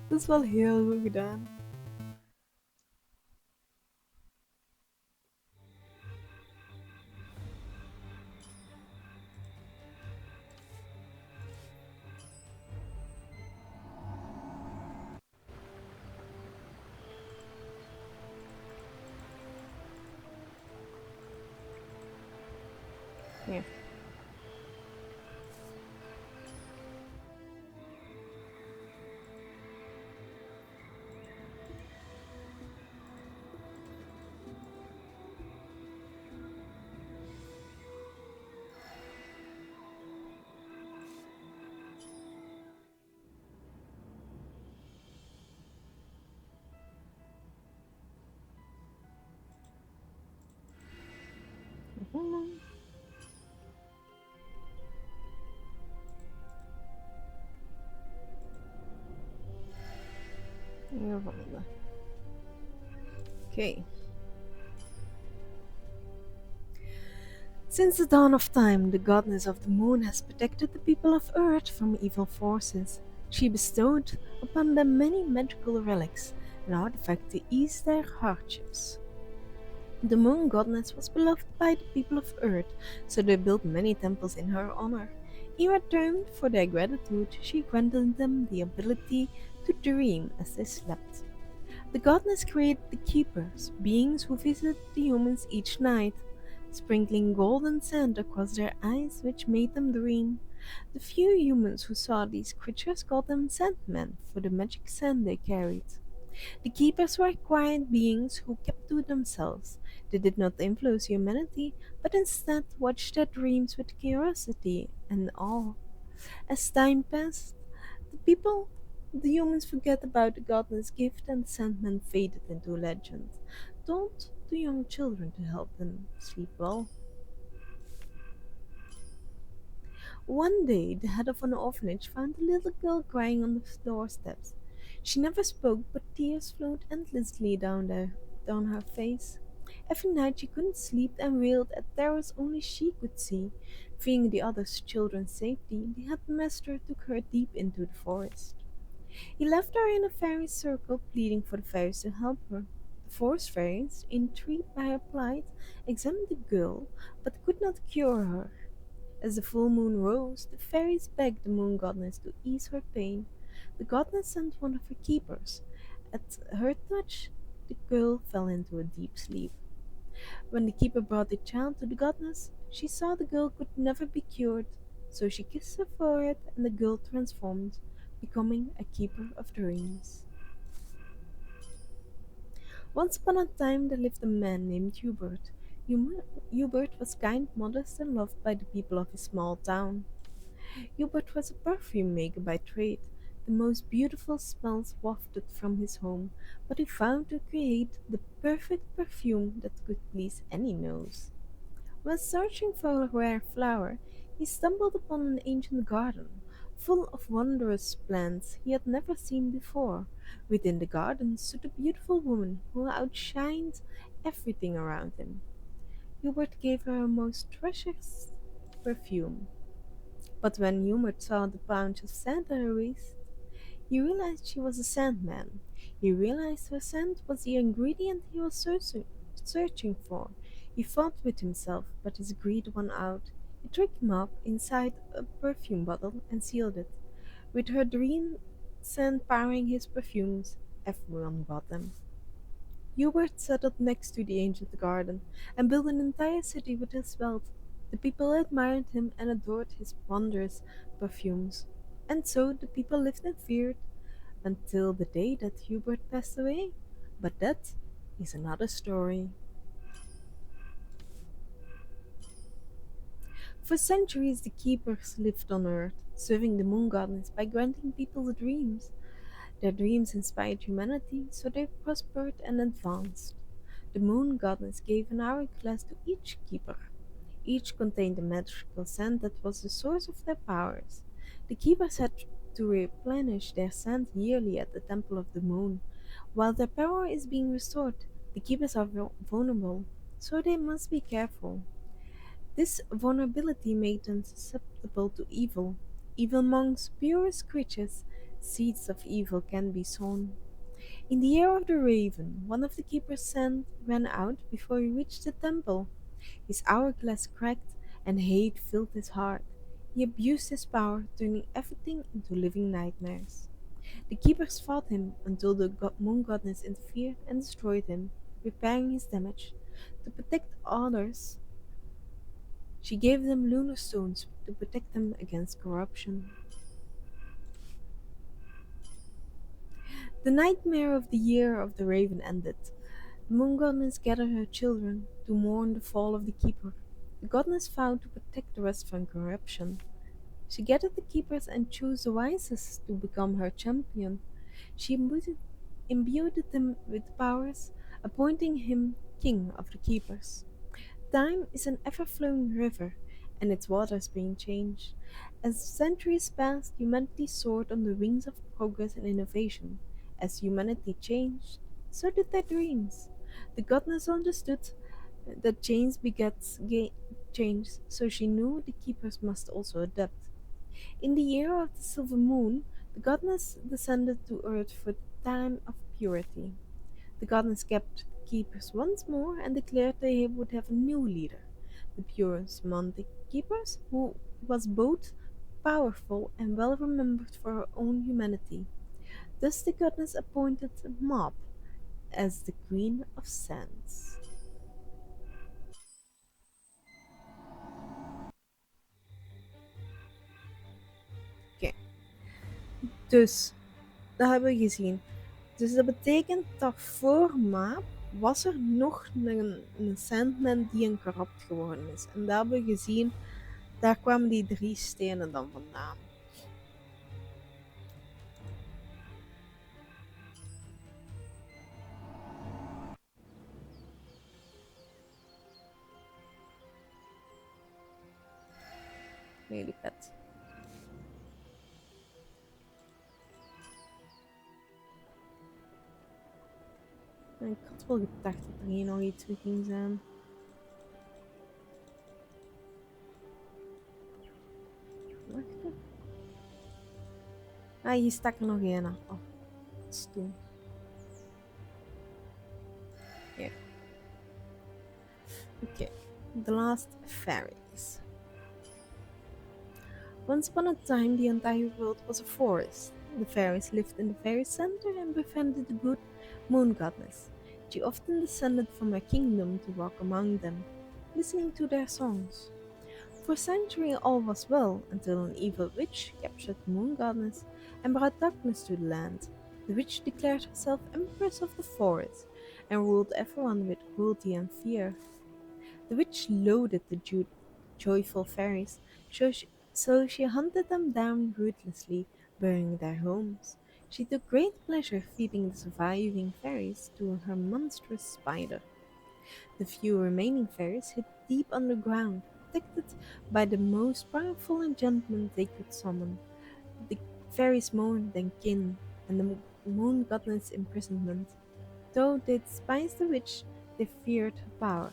Dat is wel heel goed gedaan. Ja. Gevonden. Okay. Since the dawn of time, the goddess of the moon has protected the people of Earth from evil forces. She bestowed upon them many magical relics and artifacts to ease their hardships. The moon goddess was beloved by the people of Earth, so they built many temples in her honor. In return for their gratitude, she granted them the ability to dream as they slept. The goddess created the keepers, beings who visited the humans each night, sprinkling golden sand across their eyes which made them dream. The few humans who saw these creatures called them Sandmen for the magic sand they carried. The keepers were quiet beings who kept to themselves. They did not influence humanity, but instead watched their dreams with curiosity and awe. As time passed, the humans forget about the goddess' gift and the Sandmen faded into legend, told to young children to help them sleep well. One day, the head of an orphanage found a little girl crying on the doorsteps. She never spoke, but tears flowed endlessly down her face. Every night she couldn't sleep and wailed at terrors only she could see. Fearing the other children's safety, the headmaster took her deep into the forest. He left her in a fairy circle, pleading for the fairies to help her. The forest fairies, intrigued by her plight, examined the girl, but could not cure her. As the full moon rose, the fairies begged the moon goddess to ease her pain. The goddess sent one of her keepers. At her touch, the girl fell into a deep sleep. When the keeper brought the child to the goddess, she saw the girl could never be cured, so she kissed her forehead and the girl transformed, becoming a keeper of dreams. Once upon a time there lived a man named Hubert. Hubert was kind, modest, and loved by the people of his small town. Hubert was a perfume maker by trade. The most beautiful smells wafted from his home, but he found to create the perfect perfume that could please any nose. When searching for a rare flower, he stumbled upon an ancient garden, full of wondrous plants he had never seen before. Within the garden stood a beautiful woman who outshined everything around him. Hubert gave her a most precious perfume. But when Hubert saw the pouch of sand at her waist, he realized she was a sandman. He realized her scent was the ingredient he was searching for. He fought with himself, but his greed won out. He tricked him up inside a perfume bottle and sealed it. With her dream scent powering his perfumes, everyone bought them. Hubert settled next to the ancient garden and built an entire city with his wealth. The people admired him and adored his wondrous perfumes. And so the people lived and feared until the day that Hubert passed away. But that is another story. For centuries, the keepers lived on Earth, serving the moon goddess by granting people dreams. Their dreams inspired humanity, so they prospered and advanced. The moon goddess gave an hourglass to each keeper. Each contained a magical sand that was the source of their powers. The keepers had to replenish their sand yearly at the Temple of the Moon. While their power is being restored, the keepers are vulnerable, so they must be careful. This vulnerability made them susceptible to evil. Even amongst purest creatures, seeds of evil can be sown. In the year of the raven, one of the keeper's sand ran out before he reached the temple. His hourglass cracked, and hate filled his heart. He abused his power, turning everything into living nightmares. The keepers fought him until the moon goddess interfered and destroyed him, repairing his damage. To protect others, she gave them lunar stones to protect them against corruption. The nightmare of the year of the raven ended. The moon goddess gathered her children to mourn the fall of the keeper. The goddess vowed to protect the rest from corruption. She gathered the keepers and chose the wisest to become her champion. She imbued them with powers, appointing him king of the keepers. Time is an ever-flowing river, and its waters being changed. As centuries passed, humanity soared on the wings of progress and innovation. As humanity changed, so did their dreams. The goddess understood that change begets change, so she knew the keepers must also adapt. In the year of the silver moon, the goddess descended to earth for the time of purity. The goddess kept the keepers once more and declared they would have a new leader, the purest among the keepers, who was both powerful and well remembered for her own humanity. Thus the goddess appointed Mab as the Queen of Sands. Oké, dus dat hebben we gezien. Dus dat betekent dat voor Mab was er nog een Sandman die een corrupt geworden is. En dat hebben we gezien, daar kwamen die 3 stenen dan vandaan. Really vet. Ik had wel gedacht dat er hier nog iets mee ging zijn. Wacht. Ah, hier stak er nog een. Oh, stom. Okay, the last fairies. Once upon a time, the entire world was a forest. The fairies lived in the very center and befriended the good moon goddess. She often descended from her kingdom to walk among them, listening to their songs. For centuries all was well until an evil witch captured the moon goddess and brought darkness to the land. The witch declared herself empress of the forest and ruled everyone with cruelty and fear. The witch loathed the joyful fairies, so she hunted them down ruthlessly, burning their homes. She took great pleasure feeding the surviving fairies to her monstrous spider. The few remaining fairies hid deep underground, protected by the most powerful enchantment they could summon. The fairies mourned their kin and the moon goddess' imprisonment. Though they despised the witch, they feared her power.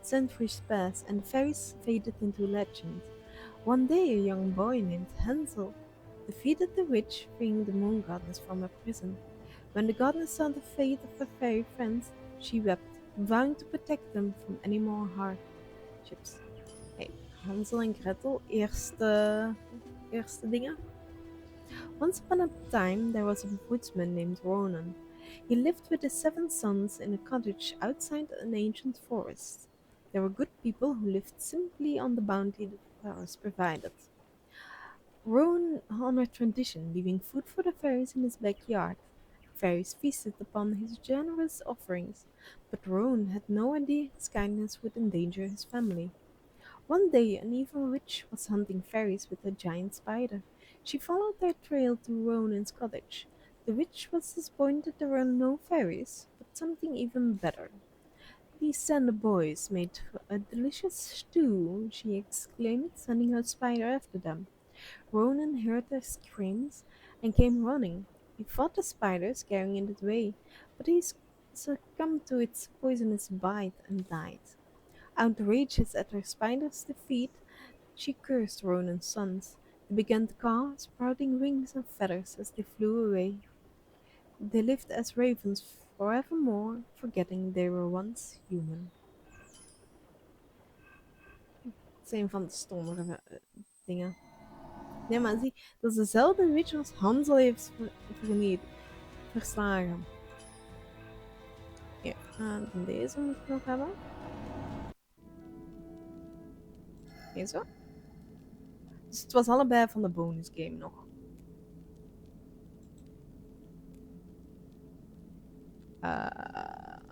Centuries passed and the fairies faded into legend. One day a young boy named Hansel defeated the witch, freeing the moon goddess from her prison. When the goddess saw the fate of her fairy friends, she wept, vowing to protect them from any more hardships. Hey, Hansel en Gretel, eerste dingen. Once upon a time, there was a woodsman named Ronan. He lived with his 7 sons in a cottage outside an ancient forest. They were good people who lived simply on the bounty the forest provided. Ronan honored tradition, leaving food for the fairies in his backyard. The fairies feasted upon his generous offerings, but Ronan had no idea his kindness would endanger his family. One day, an evil witch was hunting fairies with a giant spider. She followed their trail to Ronan's cottage. The witch was disappointed there were no fairies, but something even better. These tender boys made a delicious stew, she exclaimed, sending her spider after them. Ronan heard their screams and came running. He fought the spider, scaring it away, but he succumbed to its poisonous bite and died. Outrageous at her spider's defeat, she cursed Ronan's sons. They began to caw, sprouting wings and feathers as they flew away. They lived as ravens forevermore, forgetting they were once human. Dat is een van de stommere dingen. Nee, maar zie, dat is dezelfde witch als Hansel heeft verslagen. Ja, en deze moet ik nog hebben. Deze. Dus het was allebei van de bonus game nog. Ja.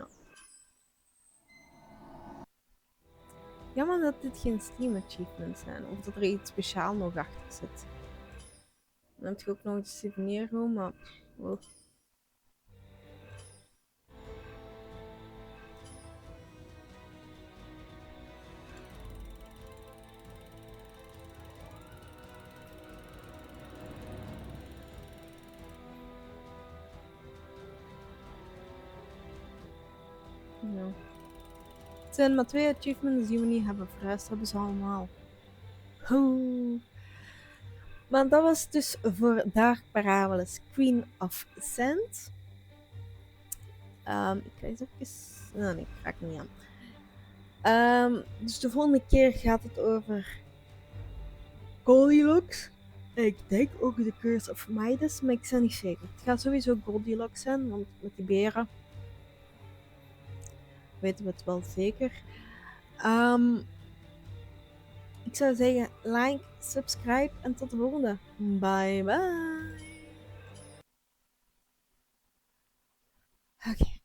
Oh. Jammer dat dit geen Steam achievements zijn, of dat er iets speciaal nog achter zit. Dan heb je ook nog een souvenir room, maar... Oh. Ja. Het zijn maar 2 achievements die we niet hebben, voor de rest hebben ze allemaal. Oeh. Maar dat was dus voor Dark Parables Queen of Sand. Ik ga eens even... Nee, ik raak het niet aan. Dus de volgende keer gaat het over Goldilocks. Ik denk ook de Curse of Midas, maar ik ben niet zeker. Het gaat sowieso Goldilocks zijn, want met die beren weten we het wel zeker. Ik zou zeggen, like, subscribe en tot de volgende. Bye bye. Oké.